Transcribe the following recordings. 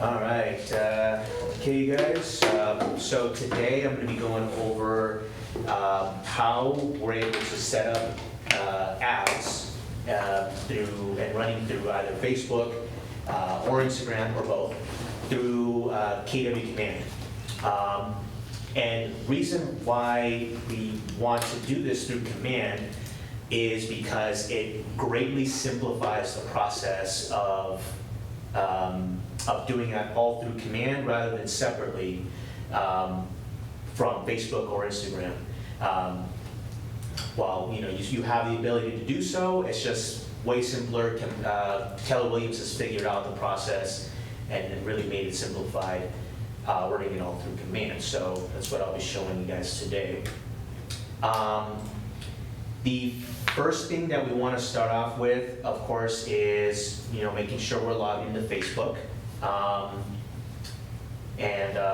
All right, okay, you guys. So today I'm going to be going over how we're able to set up ads through and running through either Facebook or Instagram or both through KW Command. And reason why we want to do this through Command is because it greatly simplifies the process of doing that all through Command rather than separately from Facebook or Instagram. While you have the ability to do so, it's just way simpler. Keller Williams has figured out the process and really made it simplified, running it all through Command. So that's what I'll be showing you guys today. The first thing that we want to start off with, of course, is making sure we're logged into Facebook.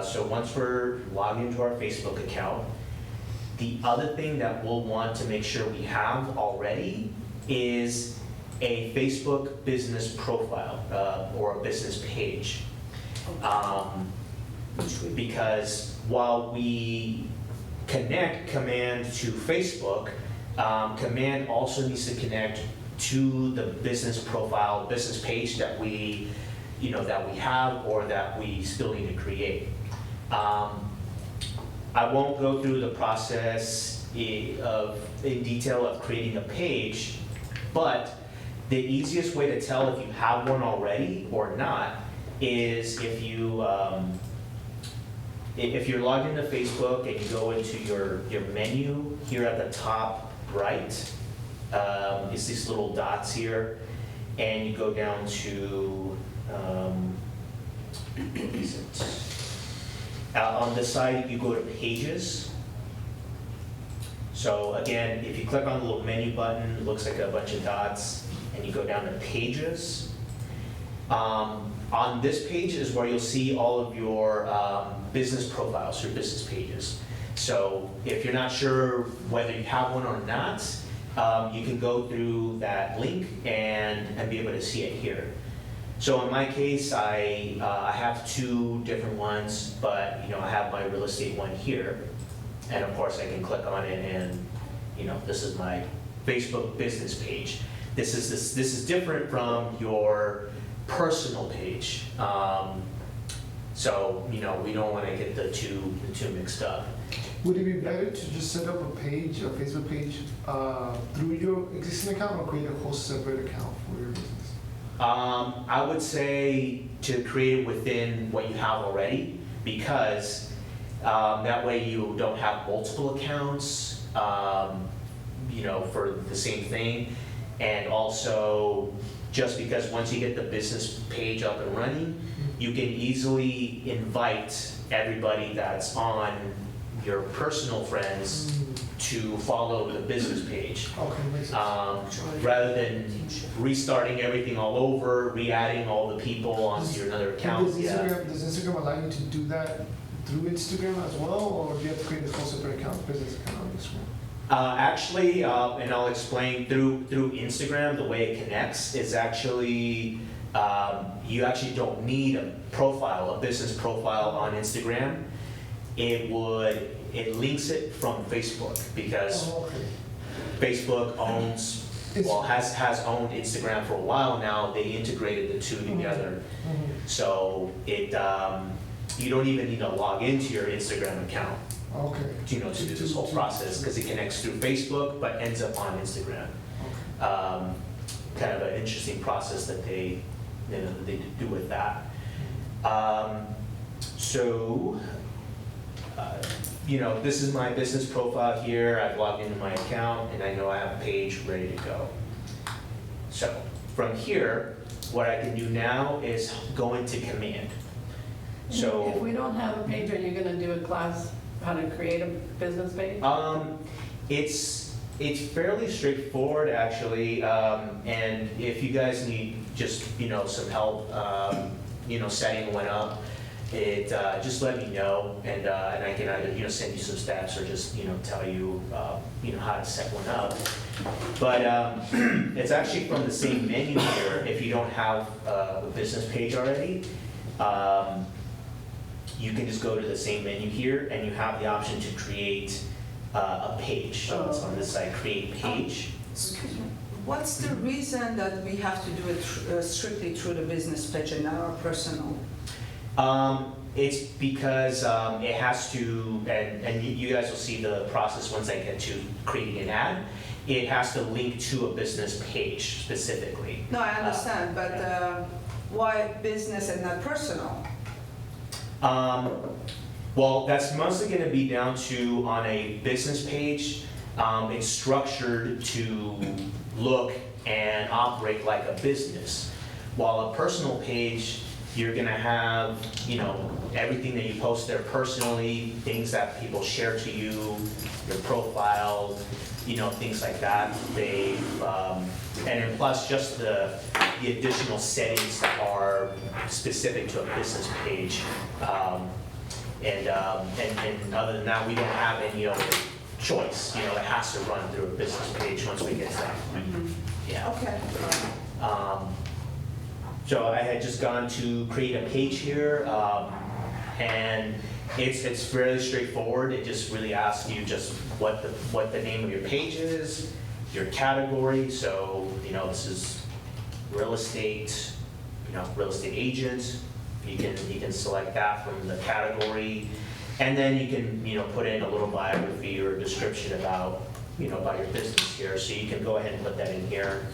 So once we're logged into our Facebook account, the other thing that we'll want to make sure we have already is a Facebook business profile or a business page. Because while we connect Command to Facebook, Command also needs to connect to the business profile, business page that we have or that we still need to create. I won't go through the process in detail of creating a page, but the easiest way to tell if you have one already or not is if you're logged into Facebook and you go into your menu here at the top right, it's these little dots here, and you go down to what is it? On this side, you go to Pages. So again, if you click on the little menu button, it looks like a bunch of dots, and you go down to Pages. On this page is where you'll see all of your business profiles, your business pages. So if you're not sure whether you have one or not, you can go through that link and be able to see it here. So in my case, I have two different ones, but I have my real estate one here, and of course I can click on it, and this is my Facebook business page. This is different from your personal page. So we don't want to get the two mixed up. Would it be better to just set up a page, a Facebook page, through your existing account, or create a whole separate account for your business? I would say to create it within what you have already, because that way you don't have multiple accounts, for the same thing. And also, just because once you get the business page up and running, you can easily invite everybody that's on your personal friends to follow the business page. Okay, makes sense. Rather than restarting everything all over, re-adding all the people onto another account. Does Instagram allow you to do that through Instagram as well, or do you have to create a whole separate account, business account on Instagram? Actually, and I'll explain, through Instagram, the way it connects is actually, you actually don't need a profile, a business profile on Instagram. It links it from Facebook, because Facebook has owned Instagram for a while now. They integrated the two together. So you don't even need to log into your Instagram account to do this whole process, because it connects through Facebook but ends up on Instagram. Kind of an interesting process that they do with that. This is my business profile here. I've logged into my account, and I know I have a page ready to go. So from here, what I can do now is go into Command. So if we don't have a page, are you going to do a class how to create a business page? It's fairly straightforward, actually, and if you guys need just some help setting one up, just let me know, and I can either send you some steps or just tell you how to set one up. But it's actually from the same menu here. If you don't have a business page already, you can just go to the same menu here, and you have the option to create a page. So it's on this side, create page. Excuse me. What's the reason that we have to do it strictly through the business page and not our personal? It's because it has to, and you guys will see the process once I get to creating an ad. It has to link to a business page specifically. No, I understand, but why business and not personal? Well, that's mostly going to be down to on a business page. It's structured to look and operate like a business. While a personal page, you're going to have, everything that you post there personally, things that people share to you, your profile, things like that. And then plus just the additional settings that are specific to a business page. And other than that, we don't have any other choice. It has to run through a business page once we get to that point. Yeah. Okay. So I had just gone to create a page here, and it's fairly straightforward. It just really asks you just what the name of your page is, your category. So this is real estate, real estate agent. You can select that from the category, and then you can put in a little biography or a description about about your business here. So you can go ahead and put that in here.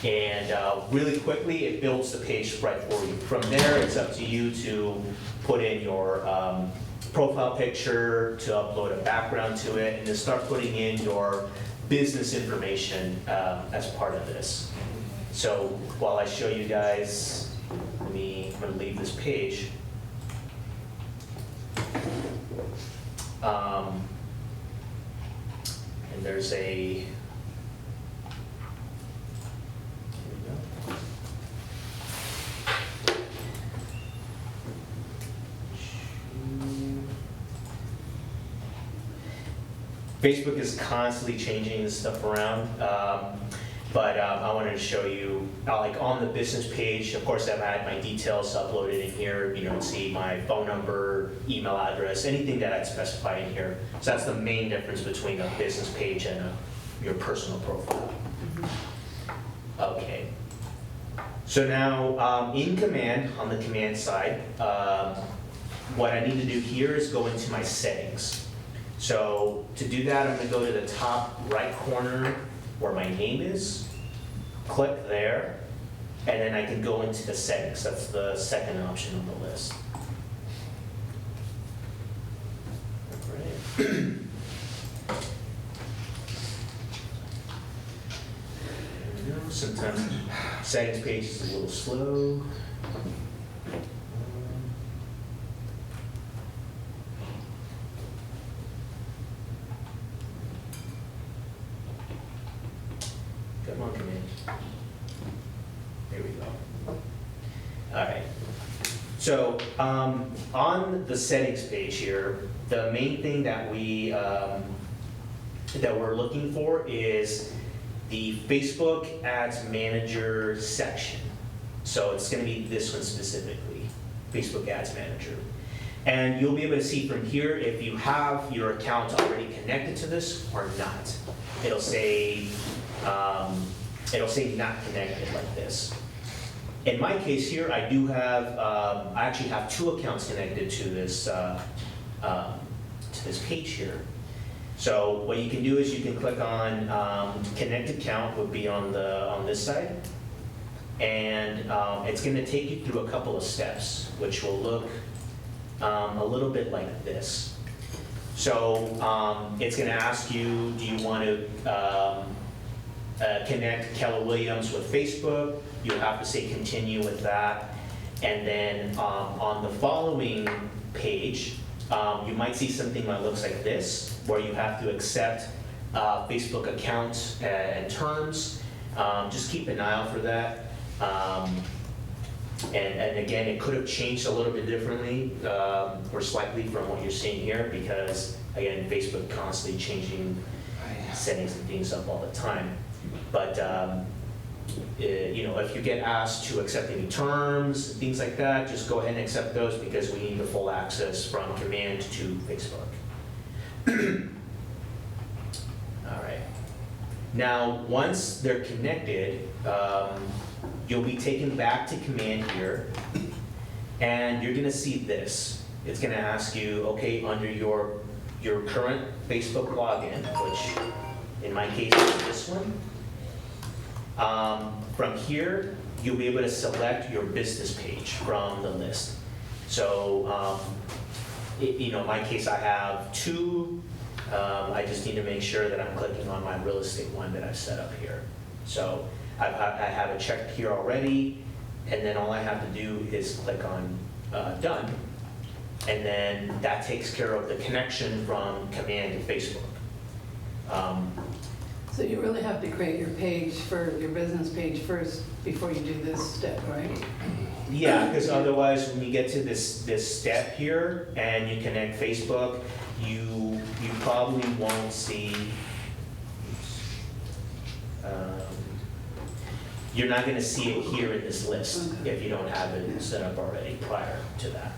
And really quickly, it builds the page right for you. From there, it's up to you to put in your profile picture, to upload a background to it, and to start putting in your business information as part of this. So while I show you guys, I'm going to leave this page. And there's a Facebook is constantly changing this stuff around, but I wanted to show you, like on the business page, of course I've had my details uploaded in here, see my phone number, email address, anything that I'd specify in here. So that's the main difference between a business page and your personal profile. Okay. So now in command, on the command side, what I need to do here is go into my settings. So to do that, I'm going to go to the top right corner where my name is, click there, and then I can go into the settings. That's the second option on the list. All right. Sometimes settings page is a little slow. Come on, command. There we go. All right. So on the settings page here, the main thing that we're looking for is the Facebook Ads Manager section. So it's going to be this one specifically, Facebook Ads Manager. And you'll be able to see from here if you have your account already connected to this or not. It'll say not connected like this. In my case here, I do have, I actually have 2 accounts connected to this page here. So what you can do is you can click on connect account would be on this side, and it's going to take you through a couple of steps, which will look a little bit like this. So it's going to ask you, do you want to connect Keller Williams with Facebook? You'll have to say continue with that, and then on the following page, you might see something that looks like this, where you have to accept Facebook account and terms. Just keep an eye out for that. And again, it could have changed a little bit differently or slightly from what you're seeing here, because again, Facebook constantly changing settings and things up all the time. But if you get asked to accept any terms, things like that, just go ahead and accept those because we need the full access from Command to Facebook. All right. Now, once they're connected, you'll be taken back to Command here, and you're gonna see this. It's gonna ask you, okay, under your current Facebook login, which in my case is this one. From here, you'll be able to select your business page from the list. So, in my case, I have two. I just need to make sure that I'm clicking on my real estate one that I've set up here. So I have it checked here already, and then all I have to do is click on done. And then that takes care of the connection from Command to Facebook. So you really have to create your page for your business page first before you do this step, right? Yeah, because otherwise, when you get to this step here and you connect Facebook, you probably won't see. You're not going to see it here in this list if you don't have it set up already prior to that.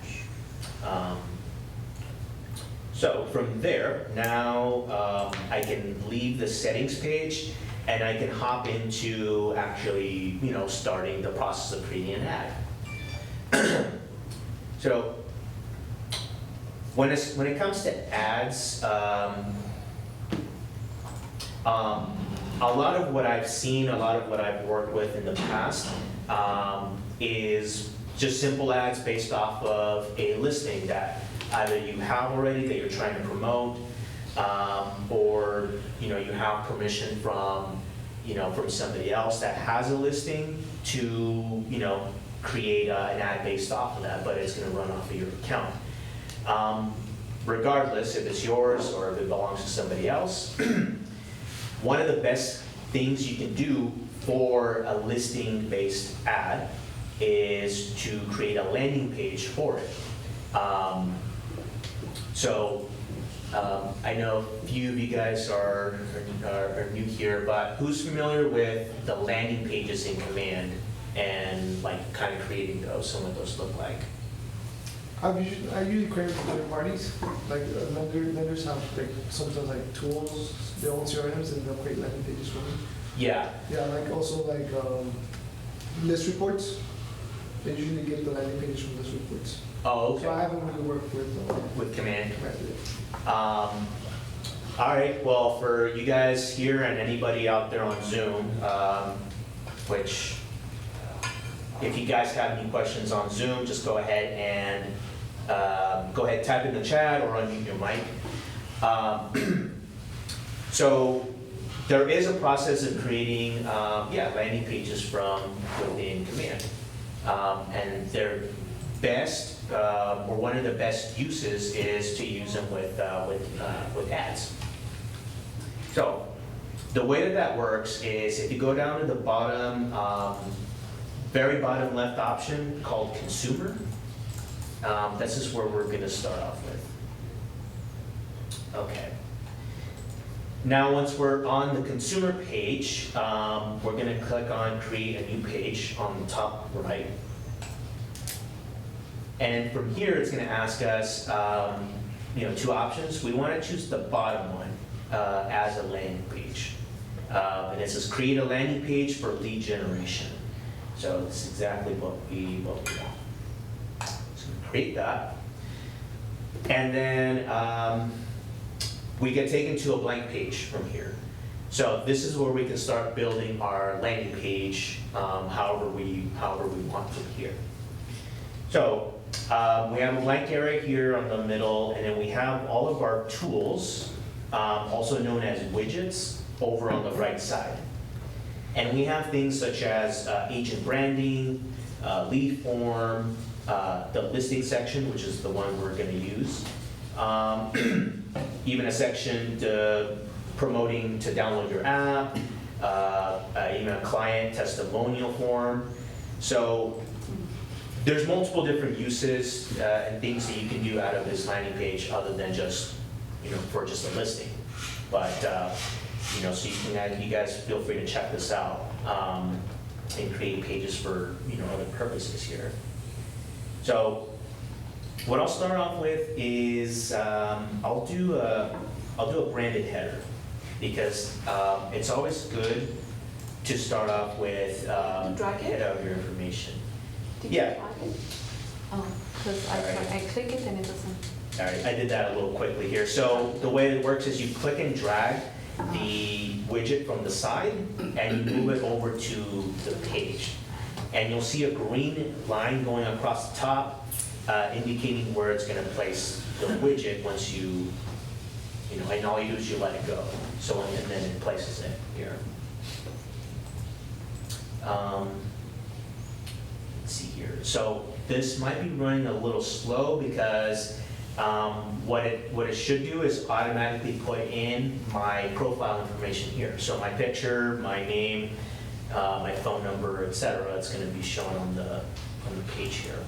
So from there, now I can leave the settings page and I can hop into actually, starting the process of creating an ad. So when it comes to ads, a lot of what I've seen, a lot of what I've worked with in the past is just simple ads based off of a listing that either you have already that you're trying to promote, or you have permission from somebody else that has a listing to create an ad based off of that, but it's going to run off of your account. Regardless if it's yours or if it belongs to somebody else, one of the best things you can do for a listing based ad is to create a landing page for it. I know a few of you guys are new here, but who's familiar with the landing pages in Command and kind of creating those and what those look like? I usually create for third parties, like vendors have sometimes tools, their own CRMs, and they'll create landing pages for me. Yeah. Yeah, also list reports. They usually get the landing pages from list reports. Oh, okay. So I haven't really worked with Command. Command. All right, well, for you guys here and anybody out there on Zoom, which if you guys have any questions on Zoom, just go ahead and type in the chat or unmute your mic. So there is a process of creating landing pages from within Command. And their best, or one of the best uses is to use them with ads. So the way that works is if you go down to the bottom, very bottom left option called Consumer, this is where we're going to start off with. Okay. Now, once we're on the consumer page, we're going to click on Create a New Page on the top right. And from here, it's going to ask us, two options. We want to choose the bottom one as a landing page. And it says Create a landing page for lead generation. So it's exactly what we want. So create that. And then we get taken to a blank page from here. So this is where we can start building our landing page however we want from here. So we have a blank area here on the middle, and then we have all of our tools, also known as widgets, over on the right side. And we have things such as agent branding, lead form, the listing section, which is the one we're going to use. Even a section promoting to download your app, even a client testimonial form. So there's multiple different uses and things that you can do out of this landing page other than just, for just a listing. But, so you guys feel free to check this out. and create pages for, other purposes here. So what I'll start off with is I'll do a branded header, because it's always good to start off with Drag it? head out your information. Did you Yeah. drag it? Oh, because Alright. I click it and it doesn't. All right, I did that a little quickly here. So the way it works is you click and drag the widget from the side, and you move it over to the page. And you'll see a green line going across the top, indicating where it's going to place the widget once you, and all you do is you let it go. So, and then it places it here. Let's see here. So this might be running a little slow because what it should do is automatically put in my profile information here. So my picture, my name, my phone number, etc. It's going to be shown on the page here.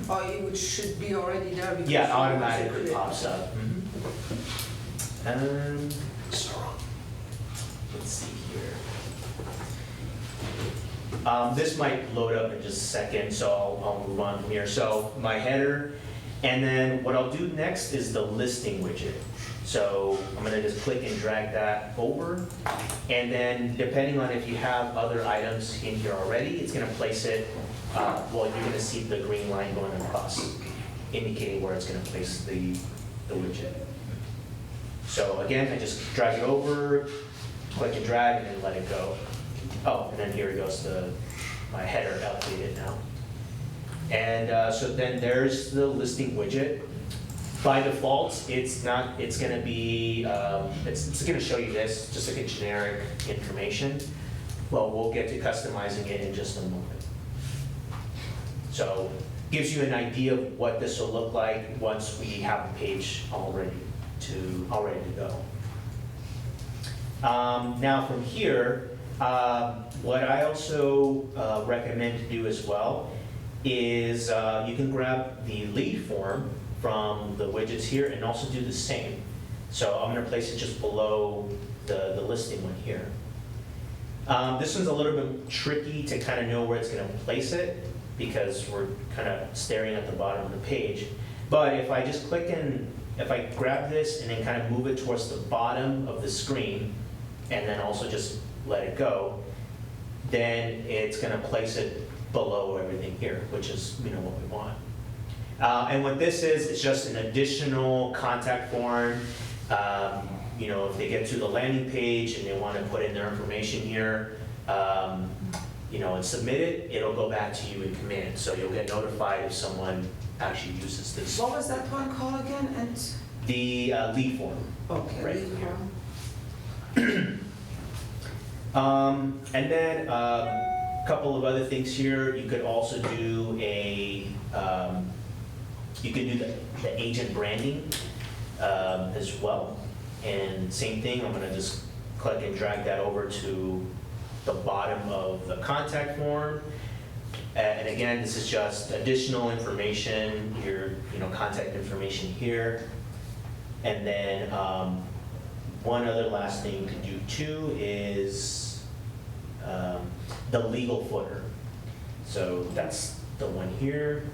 Or it should be already there because. Yeah, you automatically create- pops up. Let's see here. This might load up in just a second, so I'll move on from here. So my header, and then what I'll do next is the listing widget. So I'm gonna just click and drag that over, and then depending on if you have other items in here already, it's gonna place it, well, you're gonna see the green line going across, indicating where it's gonna place the widget. So again, I just drag it over, click and drag, and then let it go. Oh, and then here goes my header updated now. And so then there's the listing widget. By default, it's gonna be, it's gonna show you this, just like a generic information. Well, we'll get to customizing it in just a moment. So gives you an idea of what this will look like once we have the page all ready to go. Now from here, what I also recommend to do as well is you can grab the lead form from the widgets here and also do the same. So I'm going to place it just below the listing one here. This one's a little bit tricky to kind of know where it's going to place it because we're kind of staring at the bottom of the page. But if I just click and if I grab this and then kind of move it towards the bottom of the screen and then also just let it go, then it's going to place it below everything here, which is what we want. And what this is, it's just an additional contact form. If they get to the landing page and they want to put in their information here, and submit it, it'll go back to you in command. So you'll get notified if someone actually uses this. What was that one called again? And The lead form. okay, Right lead here. form. And then a couple of other things here. You could also do the agent branding as well. And same thing, I'm gonna just click and drag that over to the bottom of the contact form. And again, this is just additional information, your contact information here. And then one other last thing to do too is the legal footer. So that's the one here.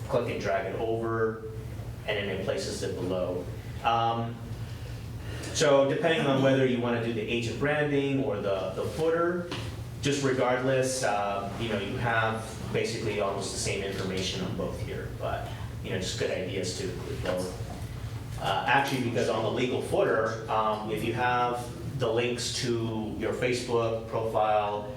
Click and drag it over, and then it places it below. So depending on whether you want to do the agent branding or the footer, just regardless, you have basically almost the same information on both here, but just good ideas to include both. Actually, because on the legal footer, if you have the links to your Facebook profile,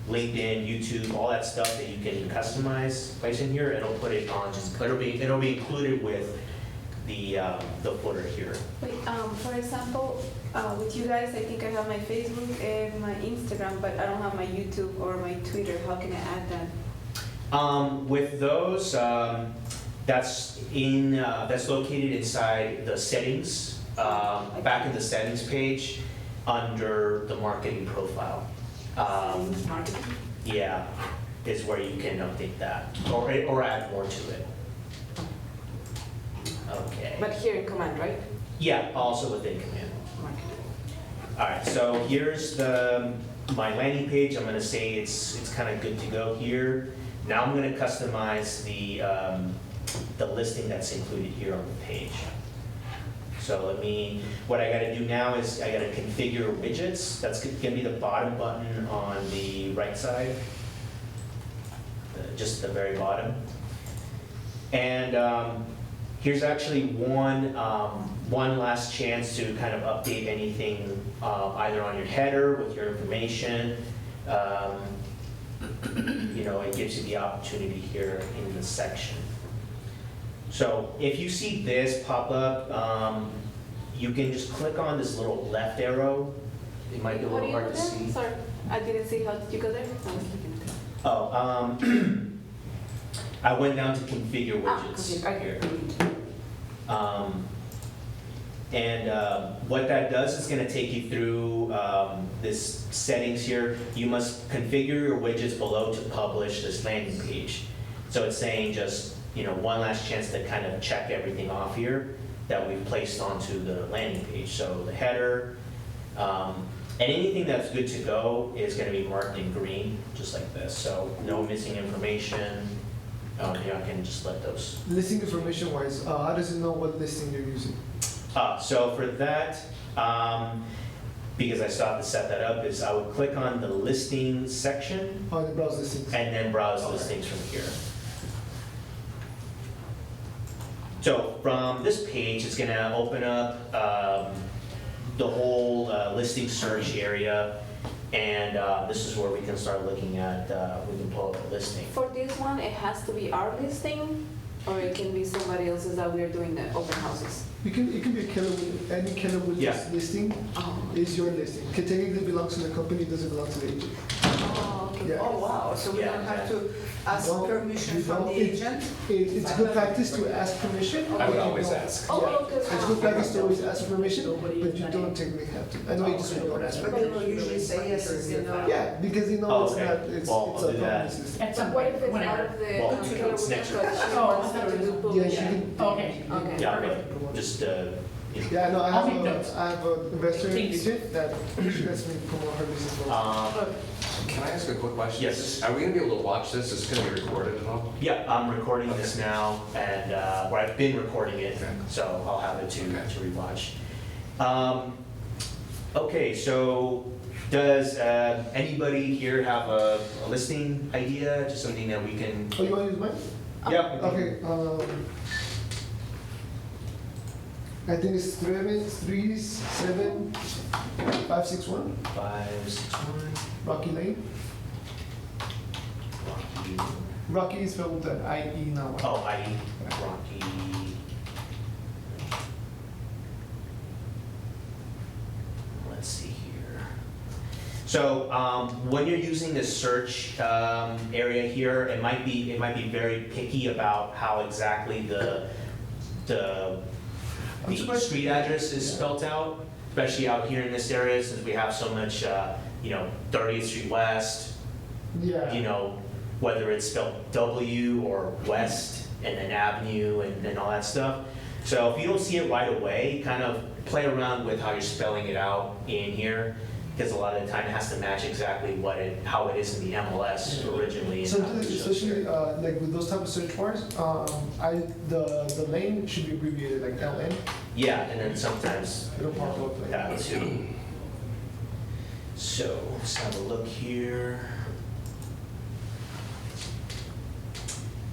LinkedIn, YouTube, all that stuff that you can customize, place in here, it'll put it on. It'll be included with the footer here. Wait, for example, with you guys, I think I have my Facebook and my Instagram, but I don't have my YouTube or my Twitter. How can I add that? With those, that's located inside the settings, back in the settings page under the marketing profile. Marketing? Yeah, is where you can update that or add more to it. Okay. But here in command, right? Yeah, also within command. All right, so here's my landing page. I'm gonna say it's kind of good to go here. Now I'm gonna customize the listing that's included here on the page. So what I gotta do now is I gotta configure widgets. That's gonna be the bottom button on the right side, just the very bottom. And here's actually one last chance to kind of update anything either on your header with your information. It gives you the opportunity here in the section. So if you see this pop up, you can just click on this little left arrow. It might be a How do little you hard go to there? see. Sorry, I didn't see. How did you go there? I was looking at it. Oh, I went down to configure widgets Okay. here. What that does is going to take you through this settings here. You must configure your widgets below to publish this landing page. So it's saying just one last chance to kind of check everything off here that we've placed onto the landing page. So the header and anything that's good to go is going to be marked in green, just like this. So no missing information. I can just let those. Listing information wise, how does it know what listing you're using? So for that, because I still have to set that up, is I would click on the listings section On the browse listings. and then browse Okay. listings from here. So from this page, it's going to open up the whole listing search area, and this is where we can start looking at, we can pull up the listing. For this one, it has to be our listing, or it can be somebody else's that we're doing the open houses. It can be any Keller Williams Yeah. listing Oh, is your listing. It technically belongs to the company, it doesn't belong to the agent. okay. Yeah. Oh, wow, so we Yeah, don't have yeah. to ask Well, permission you from the don't. agent? It's good practice to ask permission. I would but you always don't. ask. Oh, Yeah. okay. It's good practice to always ask permission, but you don't technically have to. I know agents who don't ask But permission. people usually say yes, it's, Yeah, because you know Oh, it's okay. not, Well, it's I'll a do that. company's listing. At So some what point, if it's out whenever. of the Well, Keller it's next Williams, but she Oh, wants I to do Yeah, you publishing? can. Okay. Okay. Yeah, but just, Yeah, no, I'll take notes. I have an investor Thanks. agent that lets me promote her business. Also. Can I ask a quick question? Yes. Are we gonna be able to watch this? Is it gonna be recorded at all? yeah, I'm recording this now, and, or I've been recording it, Okay. so I'll have it to Okay. rewatch. Okay, so does anybody here have a listing idea, just something that we can? Oh, you want to use mine? Yeah. we can- Okay, I think it's 37561 561 Rocky Lane. Rocky. Rocky is spelled with an I-E now. Oh, Rocky. Let's see here. So when you're using the search area here, it might be very picky about how exactly the I'm surprised- street address is spelt out, especially out here in this area since we have so much, 30th Street West, Yeah. whether it's spelled W or West and then Avenue and all that stuff. So if you don't see it right away, kind of play around with how you're spelling it out in here, because a lot of the time it has to match exactly how it is in the MLS originally. And how Sometimes, it shows especially here. like with those type of search bars, the lane should be abbreviated like LN. Yeah, and then sometimes It'll pop up like that too. So let's have a look here.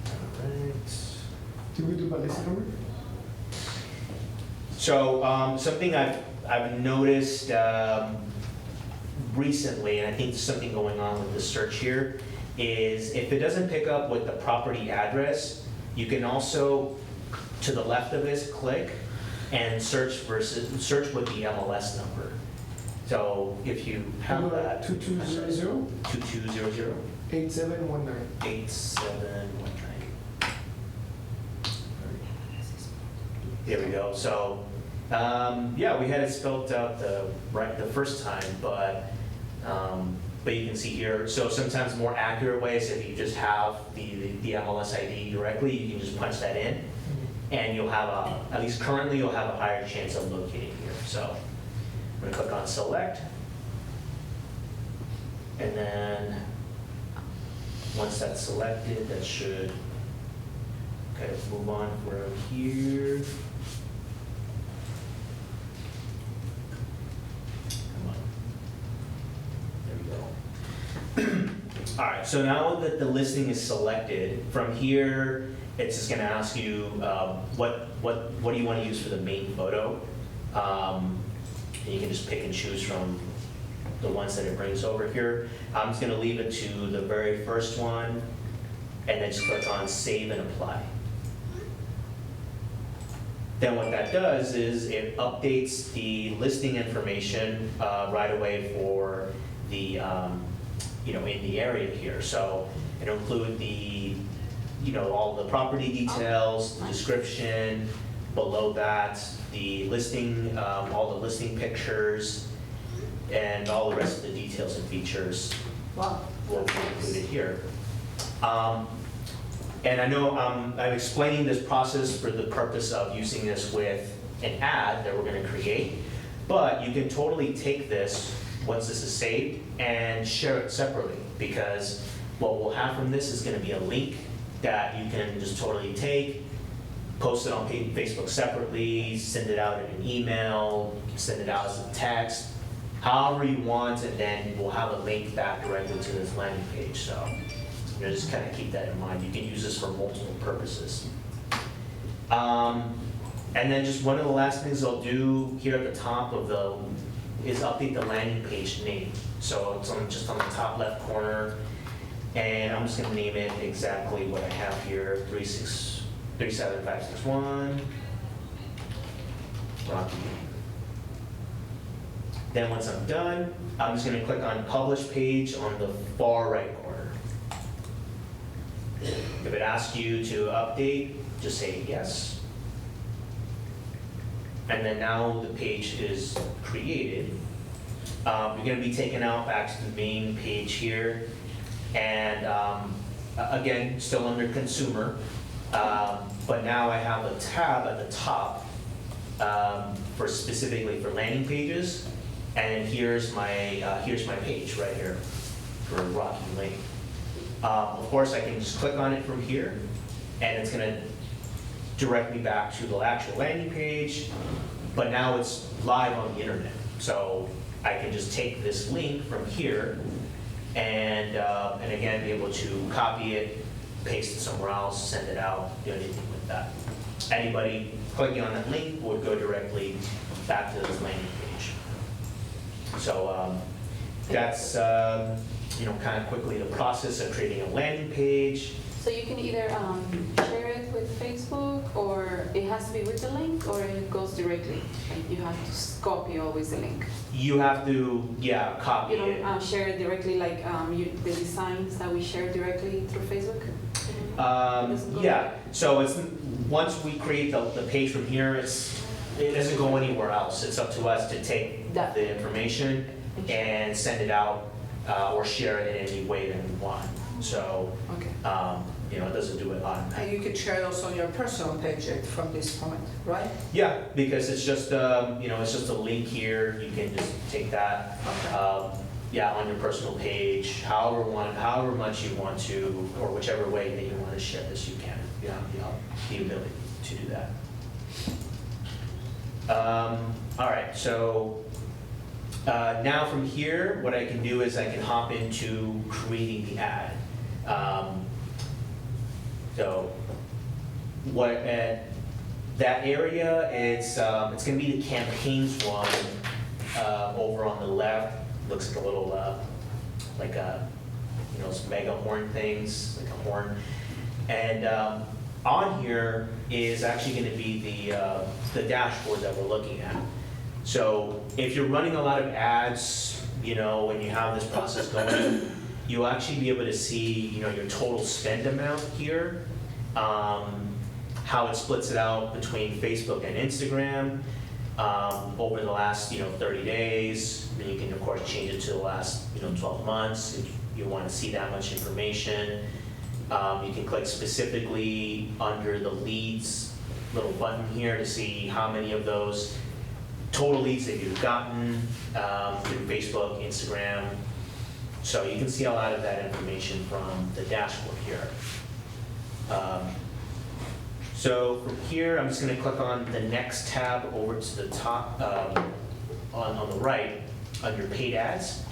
All right. Did we do my listing number? So something I've noticed recently, and I think there's something going on with the search here, is if it doesn't pick up with the property address, you can also, to the left of this, click and search with the MLS number. So if you have that. 2200 2200 8719. 8719. There we go. So, yeah, we had it spelled out the first time, but you can see here. So sometimes more accurate ways, if you just have the MLS ID directly, you can just punch that in, and you'll have at least currently, you'll have a higher chance of locating here. So, I'm gonna click on select. And then, once that's selected, that should, okay, let's move on from here. Come on. There we go. All right, so now that the listing is selected, from here, it's just gonna ask you, what do you wanna use for the main photo? And you can just pick and choose from the ones that it brings over here. I'm just gonna leave it to the very first one, and then just click on Save and Apply. Then what that does is it updates the listing information right away for the, in the area here. So it'll include the, all the property details, the description, below that, the listing, all the listing pictures, and all the rest of the details and features Wow. will be included here. And I know I'm explaining this process for the purpose of using this with an ad that we're going to create, but you can totally take this, once this is saved, and share it separately, because what we'll have from this is going to be a link that you can just totally take, post it on Facebook separately, send it out in an email, send it out as a text, however you want, and then we'll have a link back directly to this landing page. So just kind of keep that in mind. You can use this for multiple purposes. And then just one of the last things I'll do here at the top of is update the landing page name. So it's just on the top left corner, and I'm just going to name it exactly what I have here, 37561 Rocky. Then once I'm done, I'm just going to click on Publish Page on the far right corner. If it asks you to update, just say yes. And then now the page is created. You're going to be taken out back to the main page here. And again, still under consumer. But now I have a tab at the top for specifically for landing pages. And here's my page right here for Rocky Lake. Of course, I can just click on it from here, and it's going to direct me back to the actual landing page, but now it's live on the internet. So I can just take this link from here and again, be able to copy it, paste it somewhere else, send it out, do anything with that. Anybody clicking on that link would go directly back to this landing page. So that's kind of quickly the process of creating a landing page. So you can either share it with Facebook, or it has to be with the link, or it goes directly. Like you have to copy always the link. You have to, copy You it. don't share it directly like the designs that we share directly through Facebook? So it's once we create the page from here, it doesn't go anywhere else. It's up to us to take the information and send it out or share it in any way that we want. So Okay. it doesn't do it automatically. And you could share it also on your personal page from this point, right? Yeah, because it's just it's just a link here. You can just take that. Okay. On your personal page, however much you want to, or whichever way that you want to share this, you can. You have the ability to do that. All right, so now from here, what I can do is I can hop into creating the ad. So what that area, it's going to be the campaigns one over on the left. Looks like a little some mega horn things, like a horn. And on here is actually going to be the dashboard that we're looking at. So if you're running a lot of ads, when you have this process going, you'll actually be able to see, your total spend amount here, how it splits it out between Facebook and Instagram over the last, 30 days. And you can, of course, change it to the last, 12 months if you want to see that much information. You can click specifically under the leads little button here to see how many of those total leads that you've gotten through Facebook, Instagram. So you can see a lot of that information from the dashboard here. So from here, I'm just going to click on the next tab over to the top on the right under paid ads.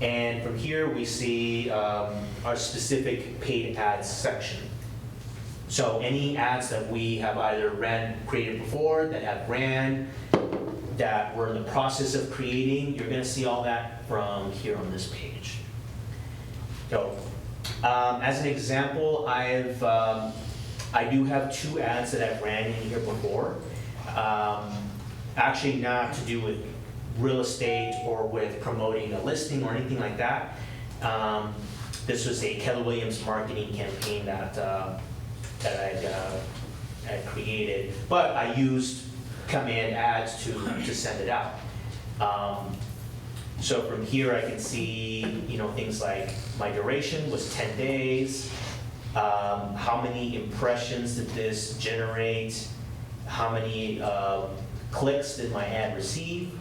And from here, we see our specific paid ads section. So any ads that we have either created before, that have ran, that we're in the process of creating, you're going to see all that from here on this page. So as an example, I do have 2 ads that I've ran in here before. Actually not to do with real estate or with promoting a listing or anything like that. This was a Keller Williams marketing campaign that I'd created, but I used command ads to send it out. So from here I can see, things like my duration was 10 days, how many impressions did this generate, how many clicks did my ad receive,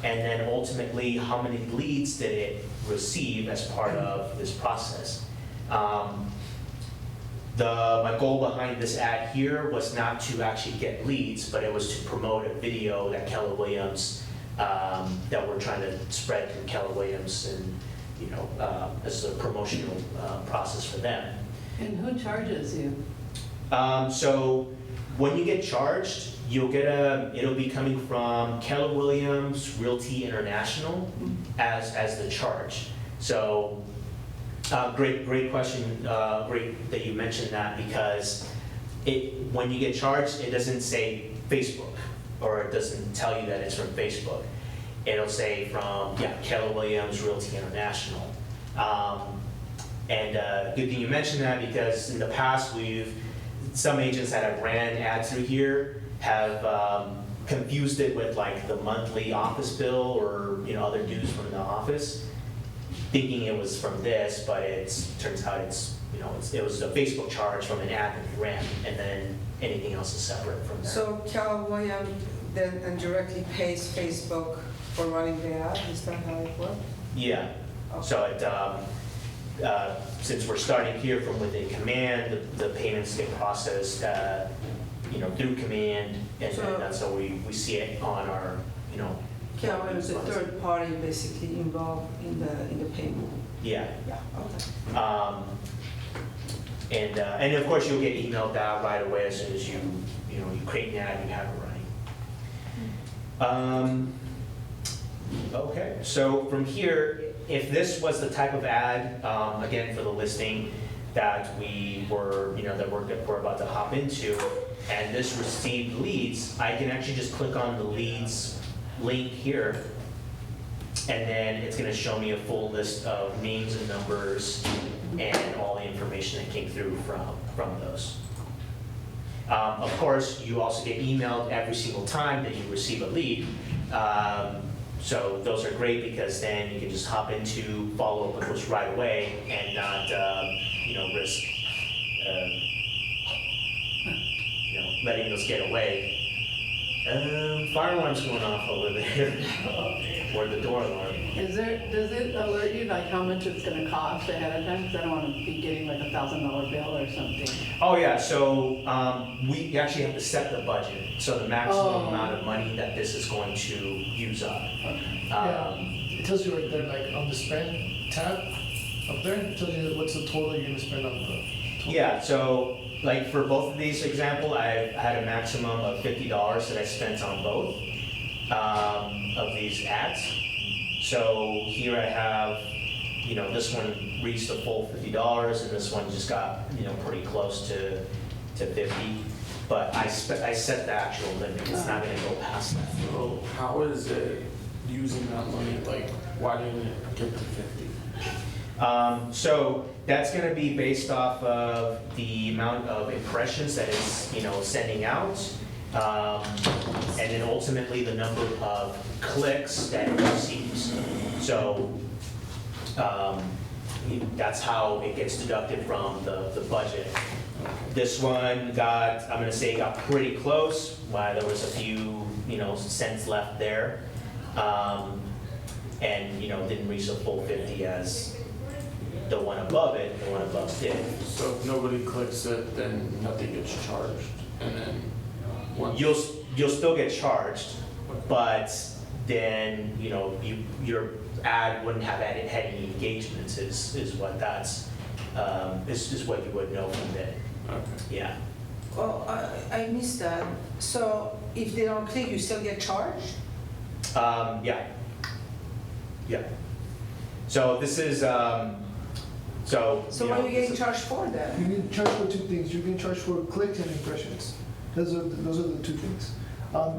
and then ultimately how many leads did it receive as part of this process. My goal behind this ad here was not to actually get leads, but it was to promote a video that Keller Williams, that we're trying to spread through Keller Williams, and as a promotional process for them. And who charges you? So when you get charged, it'll be coming from Keller Williams Realty International as the charge. So great question. Great that you mentioned that, because when you get charged, it doesn't say Facebook, or it doesn't tell you that it's from Facebook. It'll say from Keller Williams Realty International. And good thing you mentioned that, because in the past some agents that have ran ads through here have confused it with like the monthly office bill or other dues from the office, thinking it was from this, but turns out it was a Facebook charge from an ad that we ran, and then anything else is separate from that. So Keller Williams then directly pays Facebook for running the ad, is that how it works? Yeah. Okay. So since we're starting here from within command, the payments get processed, through command, and So- then that's how we see it on our, Keller Williams is a funds. third party basically involved in the payment. Yeah. Yeah, okay. And of course, you'll get emailed out right away as soon as you create an ad and you have it running. Okay, so from here, if this was the type of ad, again, for the listing that we're about to hop into, and this received leads, I can actually just click on the leads link here, and then it's going to show me a full list of names and numbers and all the information that came through from those. Of course, you also get emailed every single time that you receive a lead. So those are great, because then you can just hop into follow up with those right away and not risk letting those get away. Fire alarm's going off over there, or the door alarm. Does it alert you like how much it's gonna cost ahead of time? Because I don't want to be getting like $1,000 bill or something. Oh yeah, so we actually have to set the budget, so the maximum amount of money that this is going to use up. It tells you right there, like on the spend tab up there, it tells you what's the total you're gonna spend on the total. Yeah, so like for both of these example, I had a maximum of $50 that I spent on both of these ads. So here I have, this one reached the full $50, and this one just got, pretty close to 50. But I set the actual limit. It's not going to go past that. So how is it using that money? Like, why didn't it get to 50? So that's going to be based off of the amount of impressions that it's, sending out, and then ultimately the number of clicks that it receives. So that's how it gets deducted from the budget. This one got pretty close. There was a few cents left there. And, didn't reach the full 50 as the one above it, the one above did. So if nobody clicks it, then nothing gets charged, and then once. You'll still get charged, but then, your ad wouldn't have had any engagements is what that's, is what you would know from it. Okay. Yeah. Oh, I missed that. So if they don't click, you still get charged? Yeah. Yeah. So this is, So what are you getting charged for then? You get charged for two things. You get charged for clicks and impressions. Those are the two things.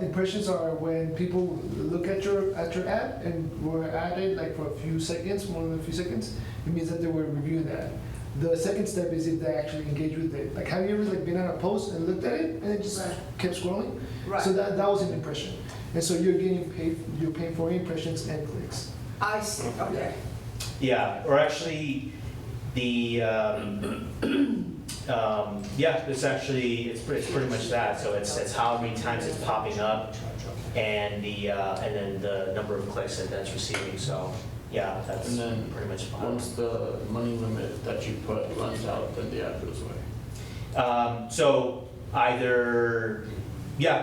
Impressions are when people look at your ad and were added like for a few seconds, more than a few seconds. It means that they were reviewing that. The second step is if they actually engage with it. Like, have you ever been on a post and looked at it and it just kept scrolling? Right. So that was an impression. And so you're paying for impressions and clicks. I see, okay. yeah, or actually, the, it's pretty much that. So it's how many times it's popping up and then the number of clicks that that's receiving. So yeah, that's And then pretty much fine. once the money limit that you put runs out, then the ad goes away. So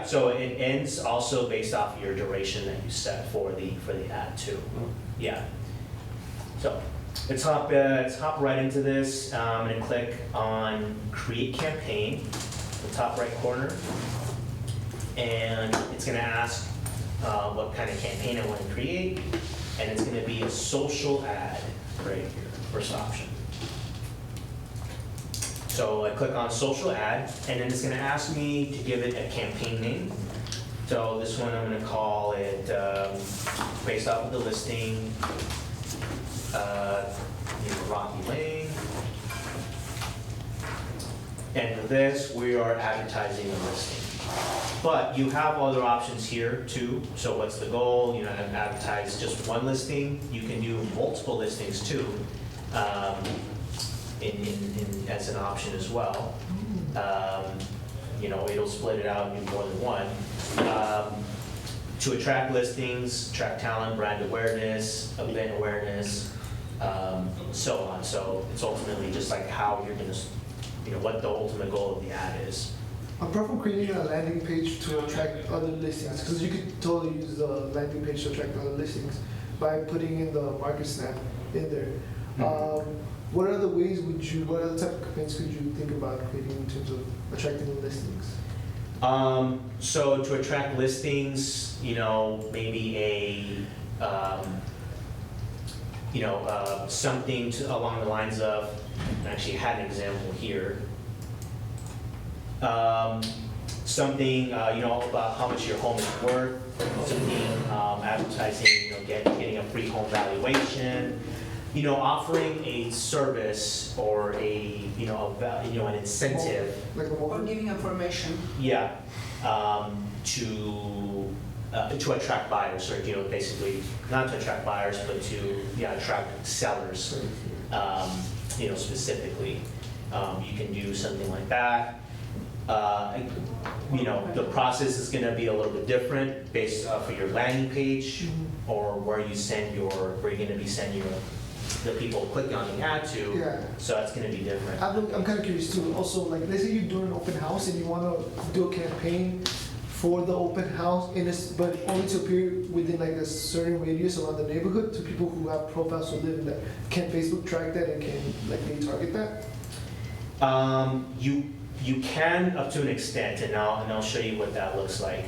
so it ends also based off of your duration that you set for the ad too. Yeah. So let's hop right into this. I'm gonna click on Create Campaign, the top right corner, and it's gonna ask what kind of campaign I want to create, and it's gonna be a social ad right here, first option. So I click on social ad, and then it's gonna ask me to give it a campaign name. So this one I'm gonna call it, based off of the listing, Rocky Lane. And for this, we are advertising the listing. But you have other options here too. So what's the goal? Advertise just one listing. You can do multiple listings too. As an option as well. It'll split it out and do more than one. To attract listings, attract talent, brand awareness, event awareness, so on. So it's ultimately just like how you're gonna, what the ultimate goal of the ad is. Apart from creating a landing page to attract other listings, because you could totally use the landing page to attract other listings by putting in the market snap in there. What other ways what other type of campaigns could you think about creating in terms of attracting the listings? So to attract listings, maybe something along the lines of, I actually had an example here. Something, about how much your home is worth, something, advertising, getting a free home valuation, offering a service or an incentive. Like a Or mobile? giving information. Yeah, to attract buyers, or basically not to attract buyers, but to attract sellers, specifically. You can do something like that. The process is going to be a little bit different based for your landing page or where you're going to be sending the people clicking on the ad to. Yeah. So that's going to be different. I'm kind of curious too. Also, like, let's say you're doing an open house and you want to do a campaign for the open house, but only to appear within like a certain radius around the neighborhood to people who have profiles who live in that. Can Facebook track that and can maybe target that? You can up to an extent, and I'll show you what that looks like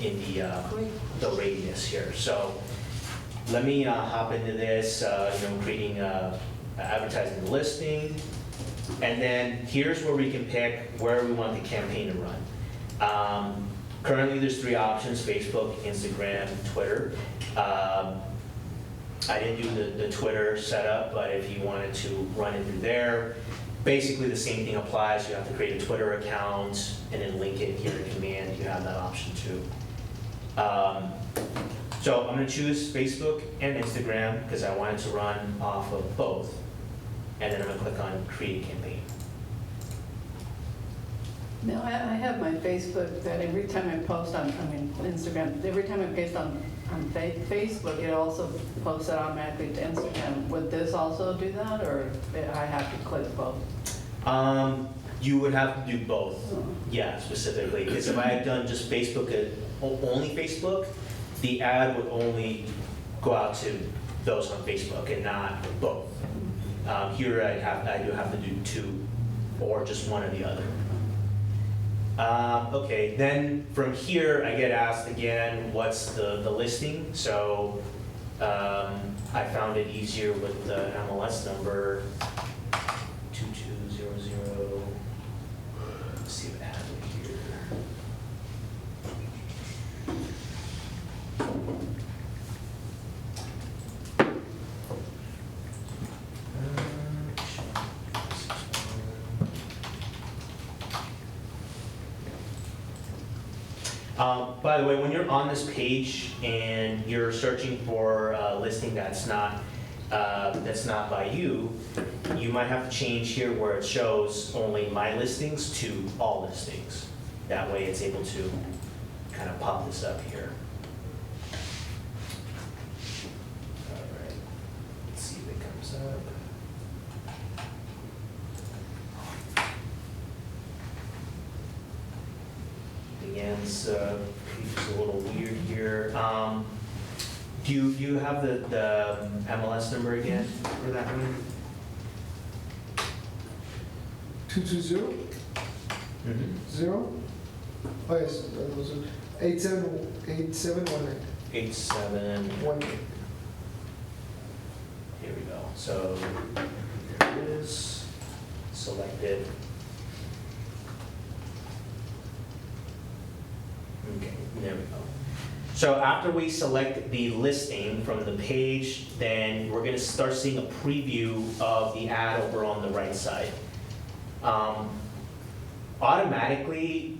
in the radius here. So let me hop into this, creating advertising the listing, and then here's where we can pick where we want the campaign to run. Currently, there's 3 options: Facebook, Instagram, Twitter. I didn't do the Twitter setup, but if you wanted to run it through there, basically the same thing applies. You have to create a Twitter account and then link it here in command. You have that option too. So I'm going to choose Facebook and Instagram because I want it to run off of both. And then I'm going to click on Create Campaign. No, I have my Facebook that every time I post on, Instagram, every time I post on Facebook, it also posts it automatically to Instagram. Would this also do that, or I have to click both? You would have to do both, yeah, specifically, because if I had done just Facebook, only Facebook, the ad would only go out to those on Facebook and not both. Here I do have to do two, or just one or the other. Okay, then from here, I get asked again, what's the listing? So I found it easier with the MLS number 2200. Let's see what happened here. By the way, when you're on this page and you're searching for a listing that's not by you, you might have to change here where it shows only my listings to all listings. That way it's able to kind of pop this up here. All right, let's see if it comes up. Again, this page is a little weird here. Do you have the MLS number again for that one? 220 0. Oh yes, that was it. 8718. 87. Here we go. So there it is. Selected. Okay, there we go. So after we select the listing from the page, then we're going to start seeing a preview of the ad over on the right side. Automatically,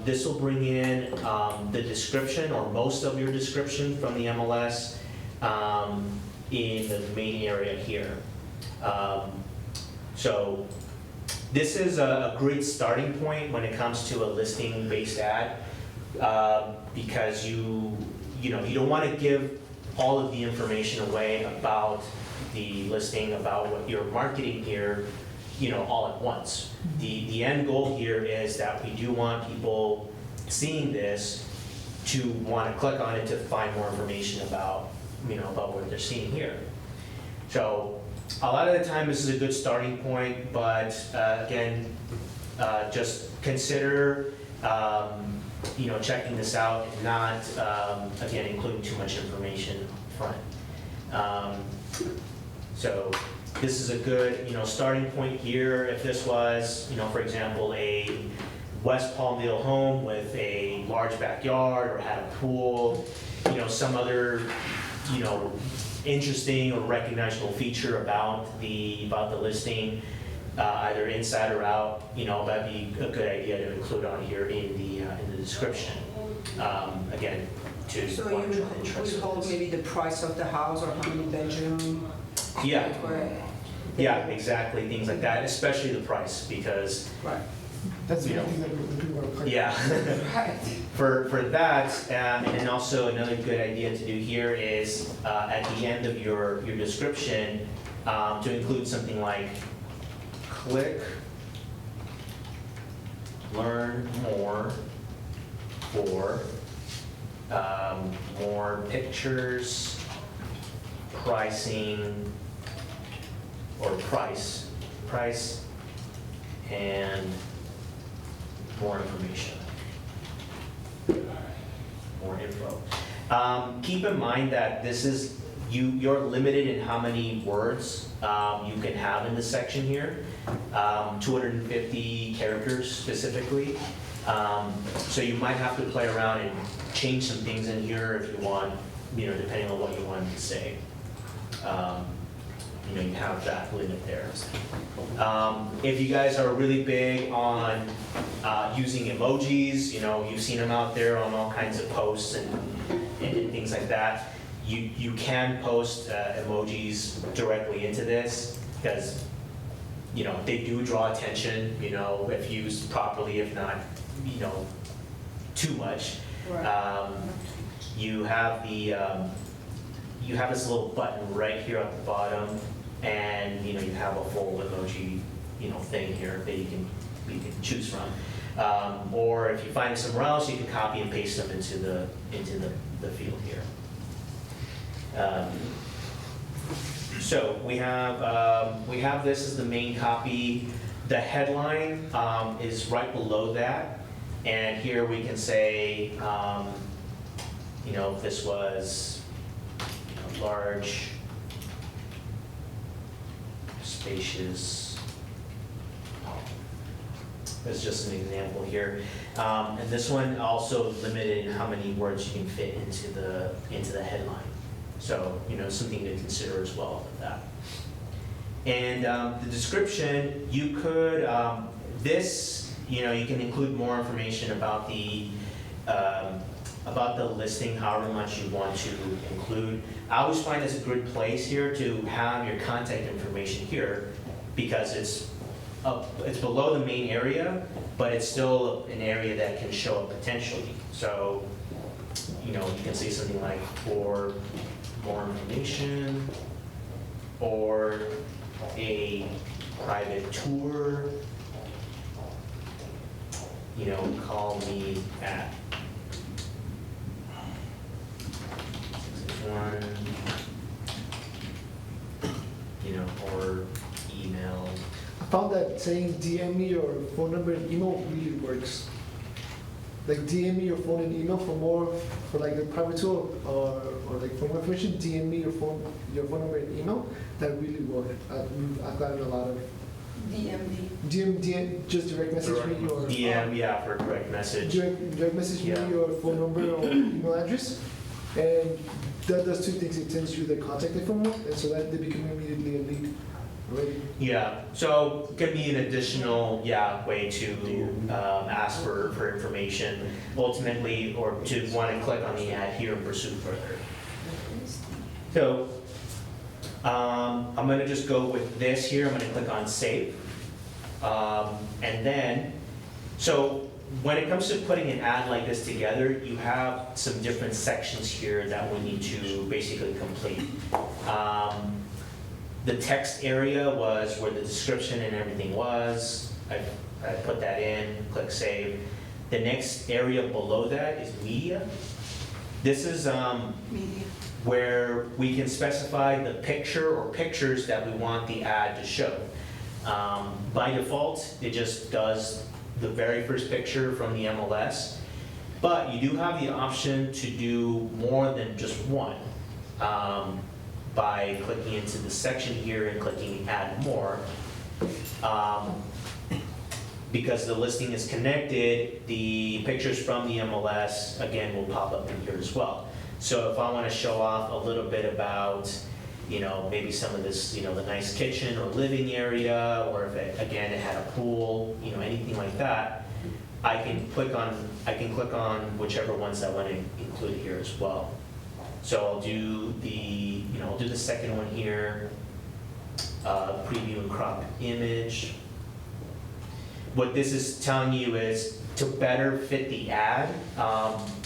this will bring in the description, or most of your description from the MLS in the main area here. So this is a great starting point when it comes to a listing-based ad. Because you don't want to give all of the information away about the listing, about what you're marketing here, all at once. The end goal here is that we do want people seeing this to want to click on it to find more information about what they're seeing here. So a lot of the time this is a good starting point, but again, just consider checking this out and not, again, including too much information up front. So this is a good, starting point here. If this was, for example, a West Palmdale home with a large backyard or had a pool, some other, interesting or recognizable feature about the listing, either inside or out, that'd be a good idea to include on here in the description. Again, to So you watch interest would hold in this. maybe the price of the house or how many bedroom? Yeah, Right. yeah, exactly, things like that, especially the price, because, Right. That's the thing that the people are clicking. yeah. Right. For that, and also another good idea to do here is, at the end of your description, to include something like, click, learn more for more pictures, pricing, or price, and more information. More info. Keep in mind that this is, you're limited in how many words you can have in this section here. 250 characters specifically. So you might have to play around and change some things in here if you want, depending on what you want to say. You have that limit there. If you guys are really big on using emojis, you've seen them out there on all kinds of posts and things like that, you can post emojis directly into this, because they do draw attention, if used properly, if not, too much. Right. You have you have this little button right here at the bottom, and you have a full emoji, thing here that you can choose from. Or if you find it somewhere else, you can copy and paste them into the field here. So we have this as the main copy. The headline is right below that, and here we can say, if this was large, spacious. That's just an example here, and this one also limited in how many words you can fit into the headline. So, something to consider as well with that. And the description, you could, you can include more information about the listing, however much you want to include. I always find it's a good place here to have your contact information here, because it's below the main area, but it's still an area that can show up potentially. So, you can say something like, for more information, or a private tour, call me at 661, or email. I found that saying DM me your phone number and email really works. Like DM me your phone and email for like a private tool or like for more information, DM me your phone number and email. That really worked. I've gotten a lot of DM, just direct message me your DM, yeah, for direct message. direct message me Yeah. your phone number or email address, and that does two things. It sends you the contact info, and so that they become immediately a lead. Already. Yeah, so it could be an additional, way to ask for information ultimately, or to want to click on the ad here and pursue further. So I'm going to just go with this here. I'm going to click on save. And then, so when it comes to putting an ad like this together, you have some different sections here that we need to basically complete. The text area was where the description and everything was. I put that in, click save. The next area below that is media. This is where we can specify the picture or pictures that we want the ad to show. By default, it just does the very first picture from the MLS, but you do have the option to do more than just one. By clicking into the section here and clicking add more. Because the listing is connected, the pictures from the MLS, again, will pop up in here as well. So if I want to show off a little bit about, maybe some of this, the nice kitchen or living area, or if it had a pool, anything like that, I can click on whichever ones I want to include here as well. So I'll do the second one here, preview and crop image. What this is telling you is to better fit the ad,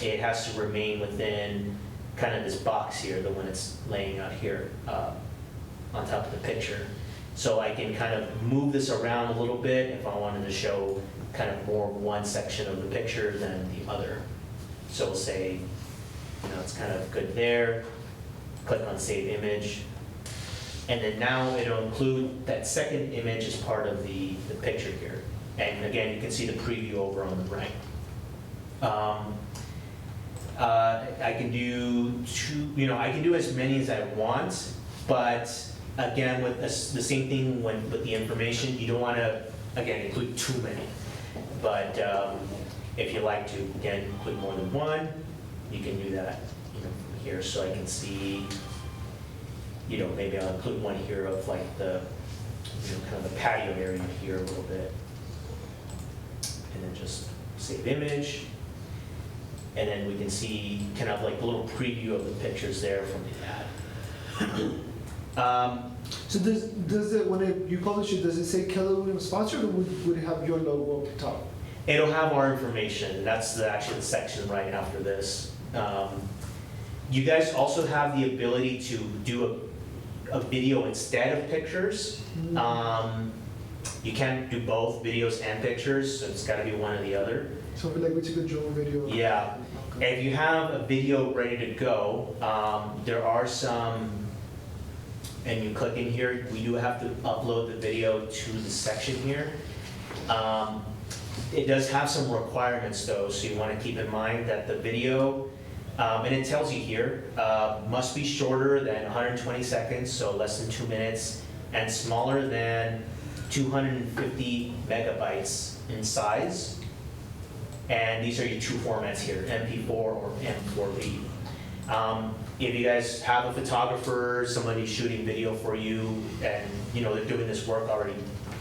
it has to remain within kind of this box here, the one it's laying out here on top of the picture. So I can kind of move this around a little bit if I wanted to show kind of more one section of the picture than the other. So we'll say, it's kind of good there. Click on Save Image. And then now it'll include that second image as part of the picture here. And again, you can see the preview over on the right. I can do I can do as many as I want, but again, with the same thing with the information, you don't want to, again, include too many. But if you like to, again, include more than one, you can do that, from here. So I can see, maybe I'll include one here of like the, kind of the patio area here a little bit. And then just save image. And then we can see kind of like a little preview of the pictures there from the ad. So does it, when you publish it, does it say Keller Williams sponsored, or would it have your logo up the top? It'll have our information. That's actually the section right after this. You guys also have the ability to do a video instead of pictures. You can't do both videos and pictures, so it's got to be one or the other. So like we took a drone video. Yeah. Okay. If you have a video ready to go, there are some, and you click in here, we do have to upload the video to the section here. It does have some requirements though, so you want to keep in mind that the video, and it tells you here, must be shorter than 120 seconds, so less than 2 minutes, and smaller than 250 megabytes in size. And these are your two formats here, MP4 or M4V. If you guys have a photographer, somebody shooting video for you, and they're doing this work already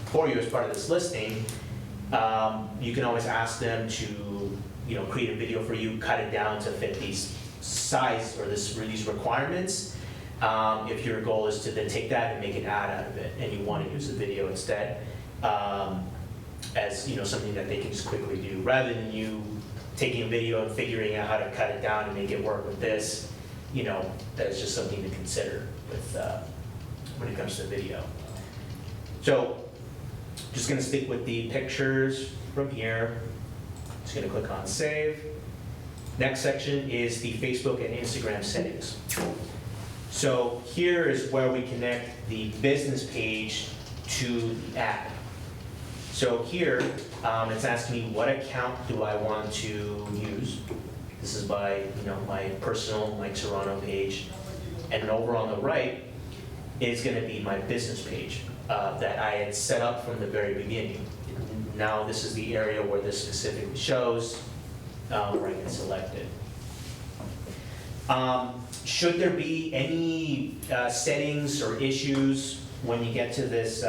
for you as part of this listing, you can always ask them to create a video for you, cut it down to fit these size or these requirements. If your goal is to then take that and make an ad out of it, and you want to use the video instead, as something that they can just quickly do, rather than you taking a video and figuring out how to cut it down and make it work with this, that's just something to consider with when it comes to video. So just going to stick with the pictures from here. Just going to click on save. Next section is the Facebook and Instagram settings. So here is where we connect the business page to the ad. So here, it's asking me what account do I want to use. This is by my personal Mike Serrano page. And over on the right is going to be my business page that I had set up from the very beginning. Now this is the area where this specifically shows where I can select it. Should there be any settings or issues when you get to this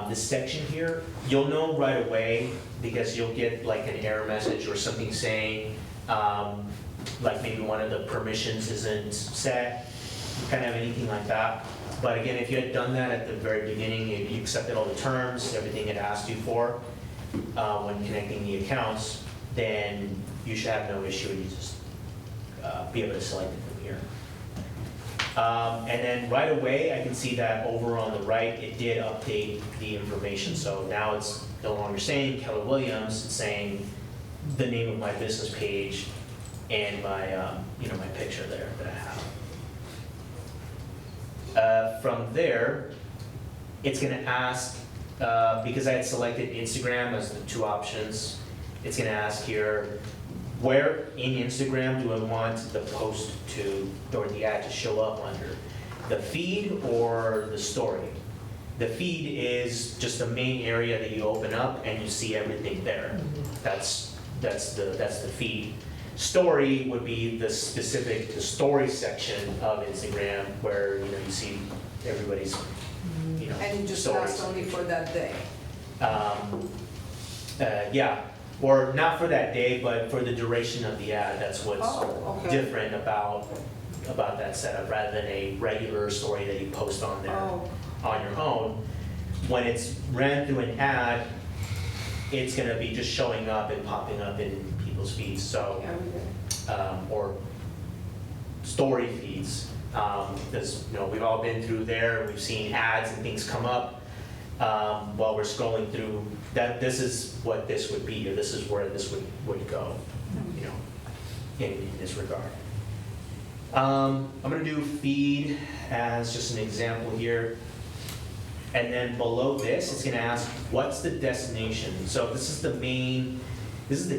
this section here, you'll know right away, because you'll get like an error message or something saying like maybe one of the permissions isn't set, kind of anything like that. But again, if you had done that at the very beginning, if you accepted all the terms, everything it asked you for when connecting the accounts, then you should have no issue. You just be able to select it from here. And then right away, I can see that over on the right, it did update the information. So now it's no longer saying Keller Williams, it's saying the name of my business page and my, my picture there that I have. From there, it's going to ask, because I had selected Instagram as the two options, it's going to ask here, where in Instagram do I want the post to, or the ad to show up under? The feed or the story? The feed is just the main area that you open up and you see everything there. That's the feed. Story would be the story section of Instagram where you see everybody's And it just stories. lasts only for that day. Yeah, or not for that day, but for the duration of the ad. That's what's Oh, okay. different about that setup, rather than a regular story that you post on there Oh. on your own. When it's ran through an ad, it's going to be just showing up and popping up in people's feeds. So, or story feeds, because we've all been through there. We've seen ads and things come up while we're scrolling through. That this is what this would be, or this is where this would go, in this regard. I'm going to do feed as just an example here. And then below this, it's going to ask, what's the destination? So this is the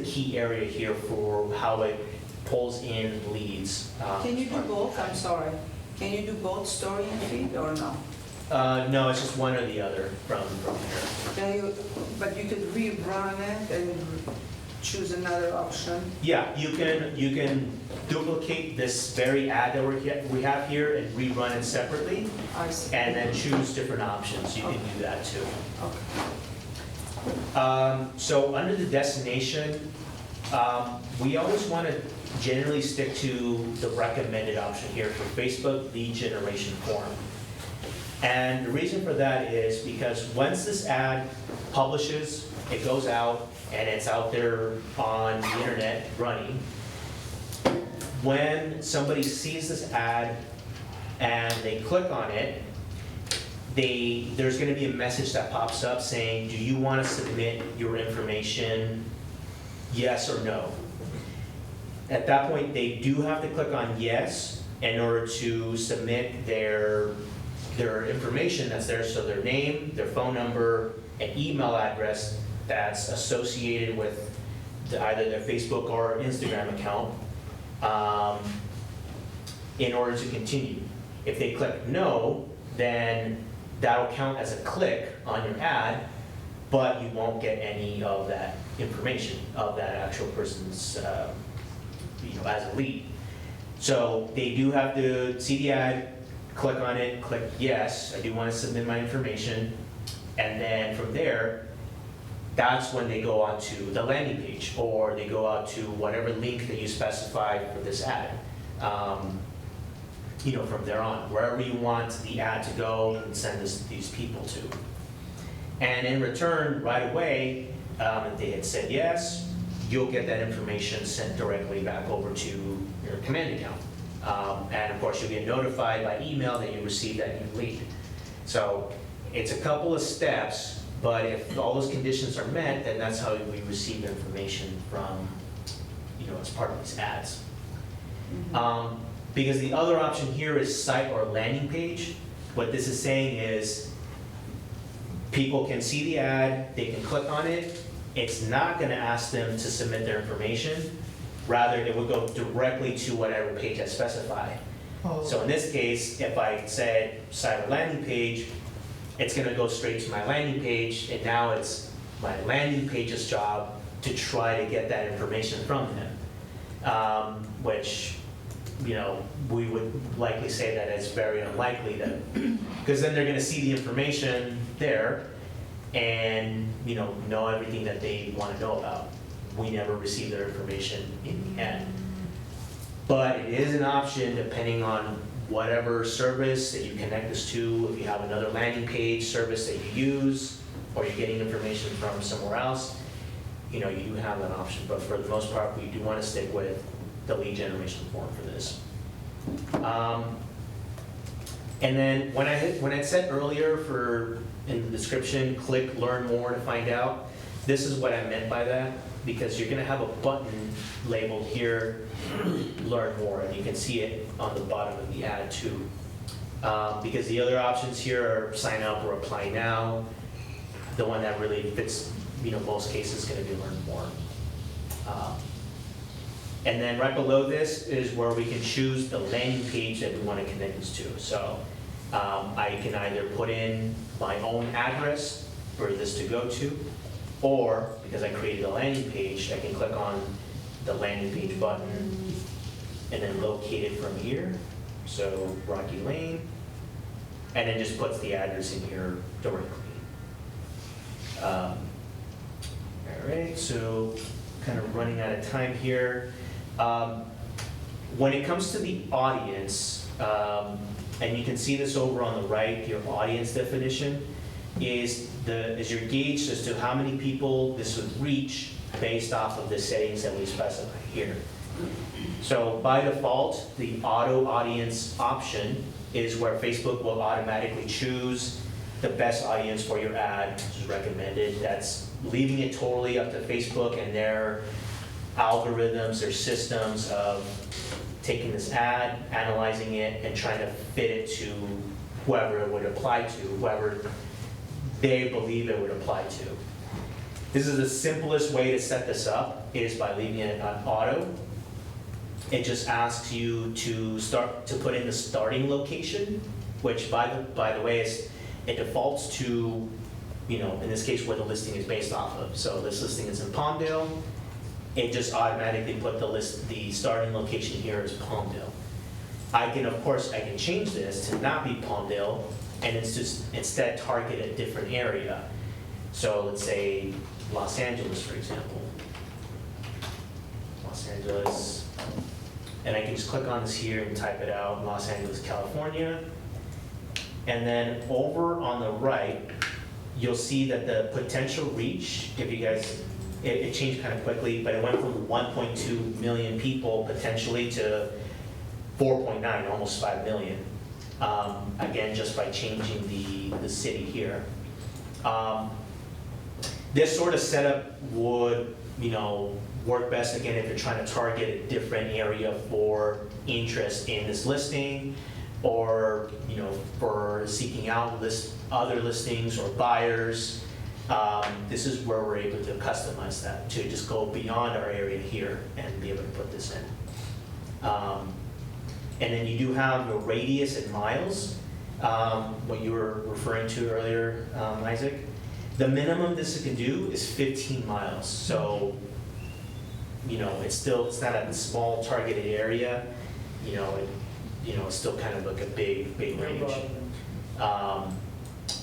key area here for how it pulls in leads. Can you do both? I'm sorry. Can you do both story and feed or no? No, it's just one or the other from here. But you could rerun it and choose another option. Yeah, you can duplicate this very ad that we have here and rerun it separately, I see. and then choose different options. You can do that too. Okay. So under the destination, we always want to generally stick to the recommended option here for Facebook lead generation form. And the reason for that is because once this ad publishes, it goes out and it's out there on the internet running. When somebody sees this ad and they click on it, there's going to be a message that pops up saying, do you want to submit your information, yes or no? At that point, they do have to click on yes in order to submit their information that's there, so their name, their phone number, an email address that's associated with either their Facebook or Instagram account, in order to continue. If they click no, then that'll count as a click on your ad, but you won't get any of that information of that actual person's, as a lead. So they do have to see the ad, click on it, click yes, I do want to submit my information, and then from there, that's when they go on to the landing page, or they go out to whatever link that you specified for this ad. From there on, wherever you want the ad to go and send these people to. And in return, right away, if they had said yes, you'll get that information sent directly back over to your command account. And of course, you'll get notified by email that you received that new lead. So it's a couple of steps, but if all those conditions are met, then that's how we receive information from, as part of these ads. Because the other option here is site or landing page. What this is saying is people can see the ad, they can click on it. It's not going to ask them to submit their information. Rather, it would go directly to whatever page I specify. So in this case, if I said site or landing page, it's going to go straight to my landing page, and now it's my landing page's job to try to get that information from them, which, we would likely say that it's very unlikely that, because then they're going to see the information there and, know everything that they want to know about. We never receive their information in the end. But it is an option depending on whatever service that you connect this to. If you have another landing page service that you use, or you're getting information from somewhere else, you do have that option. But for the most part, we do want to stick with the lead generation form for this. And then when I said earlier in the description, click learn more to find out, this is what I meant by that, because you're going to have a button labeled here, learn more, and you can see it on the bottom of the ad too. Because the other options here are sign up or apply now. The one that really fits, most cases is going to be learn more. And then right below this is where we can choose the landing page that we want to connect this to. So I can either put in my own address for this to go to, or because I created a landing page, I can click on the landing page button and then locate it from here. So Rocky Lane, and then just puts the address in here directly. All right, so kind of running out of time here. When it comes to the audience, and you can see this over on the right, your audience definition is your gauge as to how many people this would reach based off of the settings that we specify here. So by default, the auto audience option is where Facebook will automatically choose the best audience for your ad, which is recommended. That's leaving it totally up to Facebook and their algorithms, their systems of taking this ad, analyzing it, and trying to fit it to whoever it would apply to, whoever they believe it would apply to. This is the simplest way to set this up, is by leaving it on auto. It just asks you to put in the starting location, which by the way it defaults to, in this case, where the listing is based off of. So this listing is in Palmdale. It just automatically put the starting location here as Palmdale. I can change this to not be Palmdale, and it's just instead target a different area. So let's say Los Angeles, for example. Los Angeles, And I can just click on this here and type it out, Los Angeles, California. And then over on the right, you'll see that the potential reach, if you guys, it changed kind of quickly, but it went from 1.2 million people potentially to 4.9, almost 5 million. Again, just by changing the city here. This sort of setup would, work best again if you're trying to target a different area for interest in this listing, or for seeking out other listings or buyers. This is where we're able to customize that to just go beyond our area here and be able to put this in. And then you do have the radius in miles, what you were referring to earlier, Isaac. The minimum this can do is 15 miles. So, it's not a small targeted area. It's still kind of like a big range.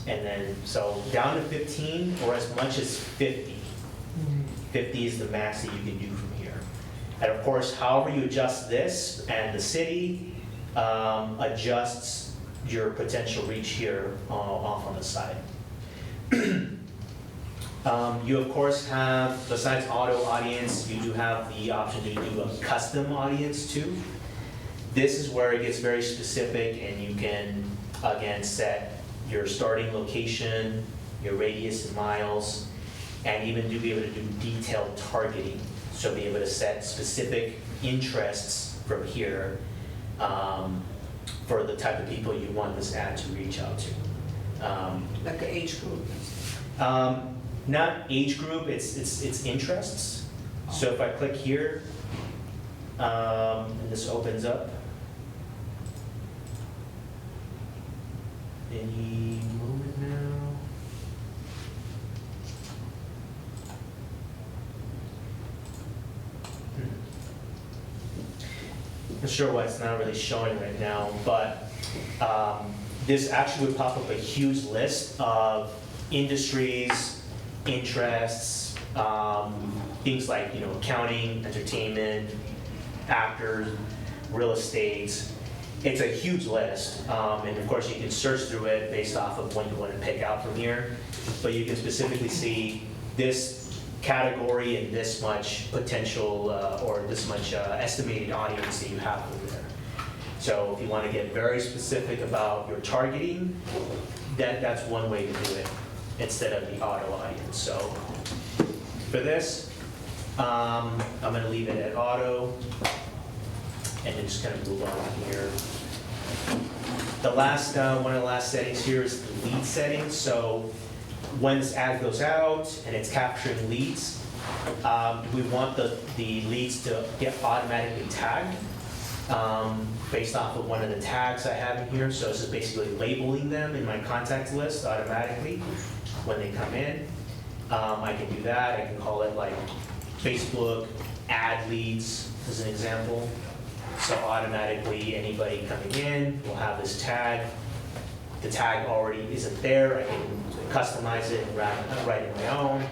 And then, so down to 15 or as much as 50. 50 is the max that you can do from here. And of course, however you adjust this, and the city adjusts your potential reach here off on the side. You of course have, besides auto audience, you do have the option to do a custom audience too. This is where it gets very specific, and you can, again, set your starting location, your radius in miles, and even be able to do detailed targeting. So be able to set specific interests from here for the type of people you want this ad to reach out to. Like an age group? Not age group, it's interests. So if I click here, and this opens up. Any moment now. Not sure why it's not really showing right now, but this actually would pop up a huge list of industries, interests, things like accounting, entertainment, actors, real estate. It's a huge list, and of course you can search through it based off of what you want to pick out from here. But you can specifically see this category and this much potential or this much estimated audience that you have over there. So if you want to get very specific about your targeting, that's one way to do it instead of the auto audience. So for this, I'm going to leave it at auto. And then just kind of move on here. The last, one of the last settings here is the lead settings. So when this ad goes out and it's capturing leads, we want the leads to get automatically tagged based off of one of the tags I have in here. So this is basically labeling them in my contacts list automatically when they come in. I can do that. I can call it like Facebook ad leads as an example. So automatically anybody coming in will have this tag. The tag already isn't there. I can customize it and write it my own.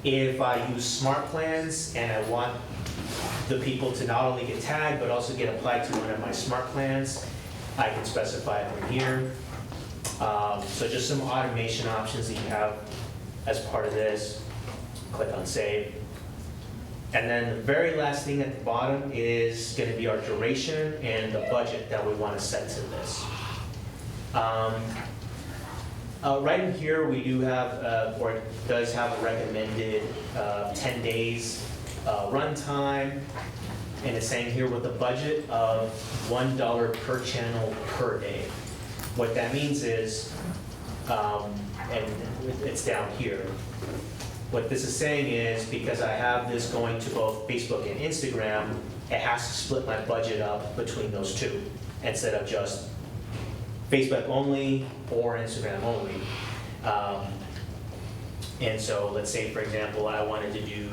If I use smart plans and I want the people to not only get tagged but also get applied to one of my smart plans, I can specify it from here. So just some automation options that you have as part of this. Click on save. And then the very last thing at the bottom is going to be our duration and the budget that we want to set to this. Right in here, we do have, or it does have a recommended 10 days runtime, and it's saying here with a budget of $1 per channel per day. What that means is, and it's down here, what this is saying is because I have this going to both Facebook and Instagram, it has to split my budget up between those two instead of just Facebook only or Instagram only. And so let's say, for example, I wanted to do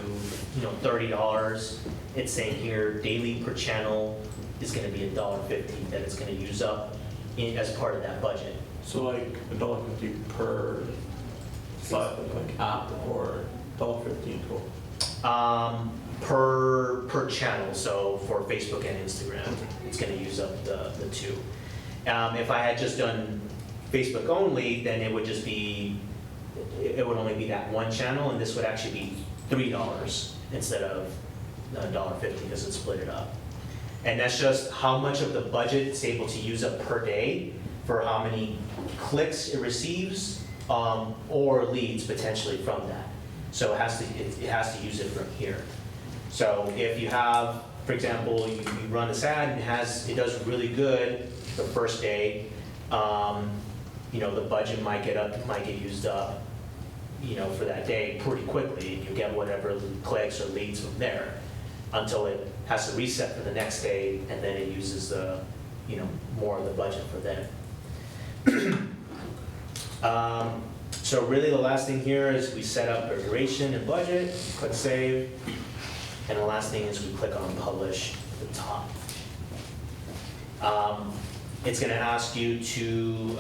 $30. It's saying here daily per channel is going to be $1.50 that it's going to use up as part of that budget. So like $1.50 per like app or $1.50 total? per channel, so for Facebook and Instagram, it's gonna use up the two. If I had just done Facebook only, then it would just be, it would only be that one channel, and this would actually be $3 instead of $1.50 because it split it up. And that's just how much of the budget it's able to use up per day for how many clicks it receives, or leads potentially from that. So it has to use it from here. So if you have, for example, you run this ad and it does really good the first day, the budget might get used up, for that day pretty quickly, and you get whatever clicks or leads from there until it has to reset for the next day, and then it uses the, more of the budget for then. So really the last thing here is we set up our duration and budget, click save, and the last thing is we click on publish at the top. It's gonna ask you to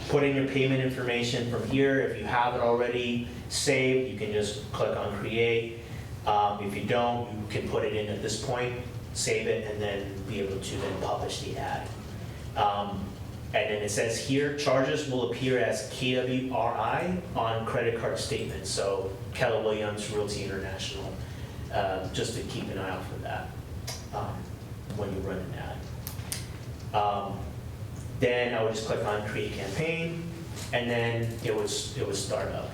put in your payment information from here. If you have it already saved, you can just click on create. If you don't, you can put it in at this point, save it, and then be able to then publish the ad. And then it says here, charges will appear as KWRI on credit card statements. So Keller Williams Realty International, just to keep an eye out for that when you run an ad. Then I would just click on create campaign, and then it would start up.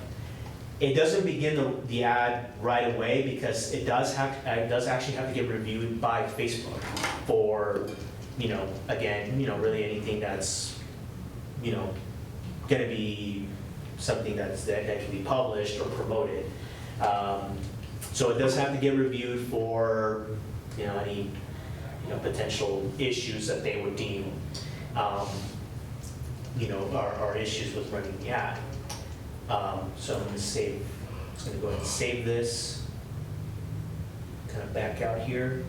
It doesn't begin the ad right away because it does actually have to get reviewed by Facebook for, again, really anything that's, gonna be something that can be published or promoted. So it does have to get reviewed for, any, potential issues that they would deem, are issues with running the ad. So I'm gonna save, just gonna go ahead and save this, kind of back out here.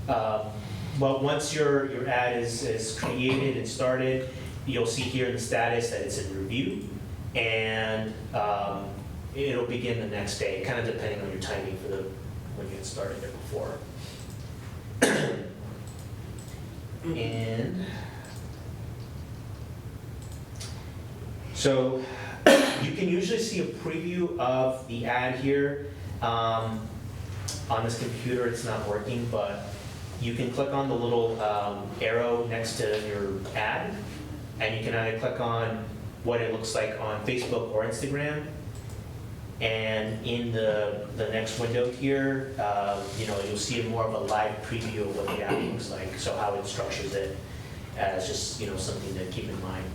Well, once your ad is created and started, you'll see here in the status that it's in review, and it'll begin the next day, kind of depending on your timing for when you get started there before. And so you can usually see a preview of the ad here. On this computer, it's not working, but you can click on the little arrow next to your ad, and you can either click on what it looks like on Facebook or Instagram. And in the next window here, you'll see more of a live preview of what the ad looks like, so how it structures it as just, something to keep in mind.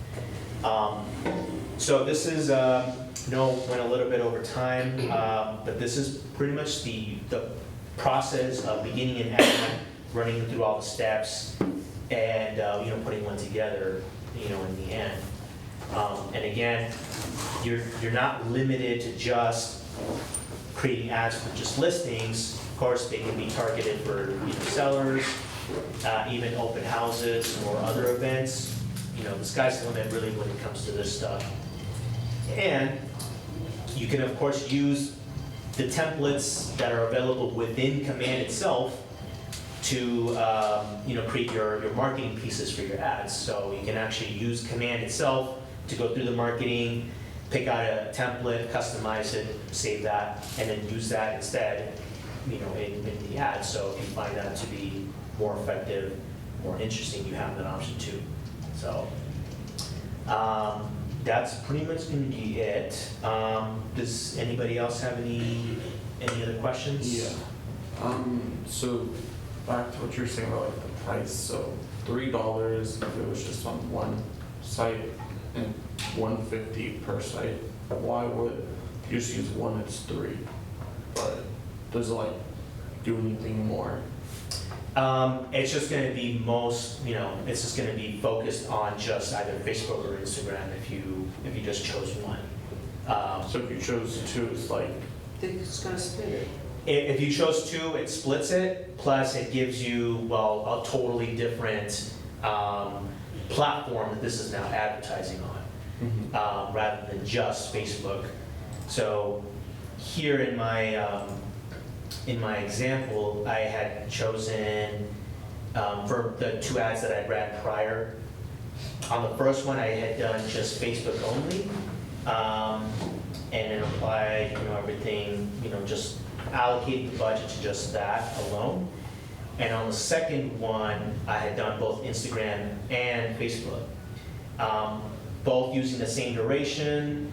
So this is, went a little bit over time, but this is pretty much the process of beginning an ad, running through all the steps, and putting one together, in the end. And again, you're not limited to just creating ads for just listings. Of course, they can be targeted for sellers, even open houses or other events. The sky's the limit really when it comes to this stuff. And you can of course use the templates that are available within Command itself to create your marketing pieces for your ads. So you can actually use Command itself to go through the marketing, pick out a template, customize it, save that, and then use that instead, in the ad. So if you find that to be more effective, more interesting, you have that option too. So that's pretty much going to be it. Does anybody else have any other questions? Yeah. So back to what you were saying about like the price. So $3 if it was just on one site, and $1.50 per site. Why would you just use one? It's $3, but does it do anything more? It's just going to be it's just going to be focused on just either Facebook or Instagram if you just chose one. So if you chose two, it's It's gonna split it. If you chose two, it splits it, plus it gives you, a totally different platform that this is now advertising rather than just Facebook. So here in my example, I had chosen for the 2 ads that I'd ran prior. On the first one, I had done just Facebook only, and then applied, everything, just allocated the budget to just that alone. And on the second one, I had done both Instagram and Facebook, both using the same duration,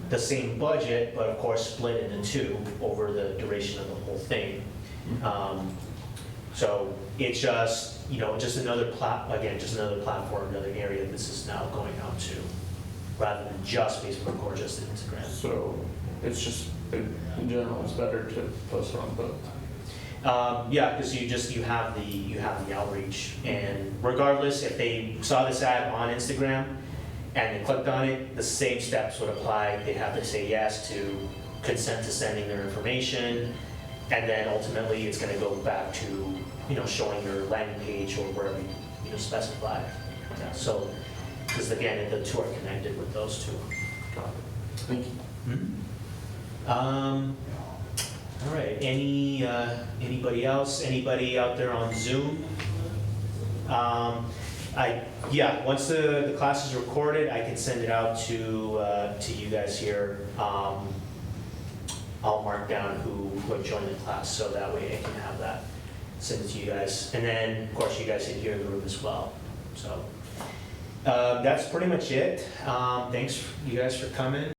the same budget, but of course split into 2 over the duration of the whole thing. So it's just, just another platform, another area this is now going out to, rather than just Facebook or just Instagram. So it's just, in general, it's better to post on both. Yeah, because you have the outreach, and regardless if they saw this ad on Instagram and they clicked on it, the same steps would apply. They have to say yes to consent to sending their information, and then ultimately it's going to go back to showing your landing page or wherever you specify. Yeah, so because again the 2 are connected with those 2. Got it. Thank you. All right. Anybody else? Anybody out there on Zoom? Once the class is recorded, I can send it out to you guys here. I'll mark down who joined the class, so that way I can have that send it to you guys. And then, of course, you guys can hear the room as well. So that's pretty much it. Thanks you guys for coming.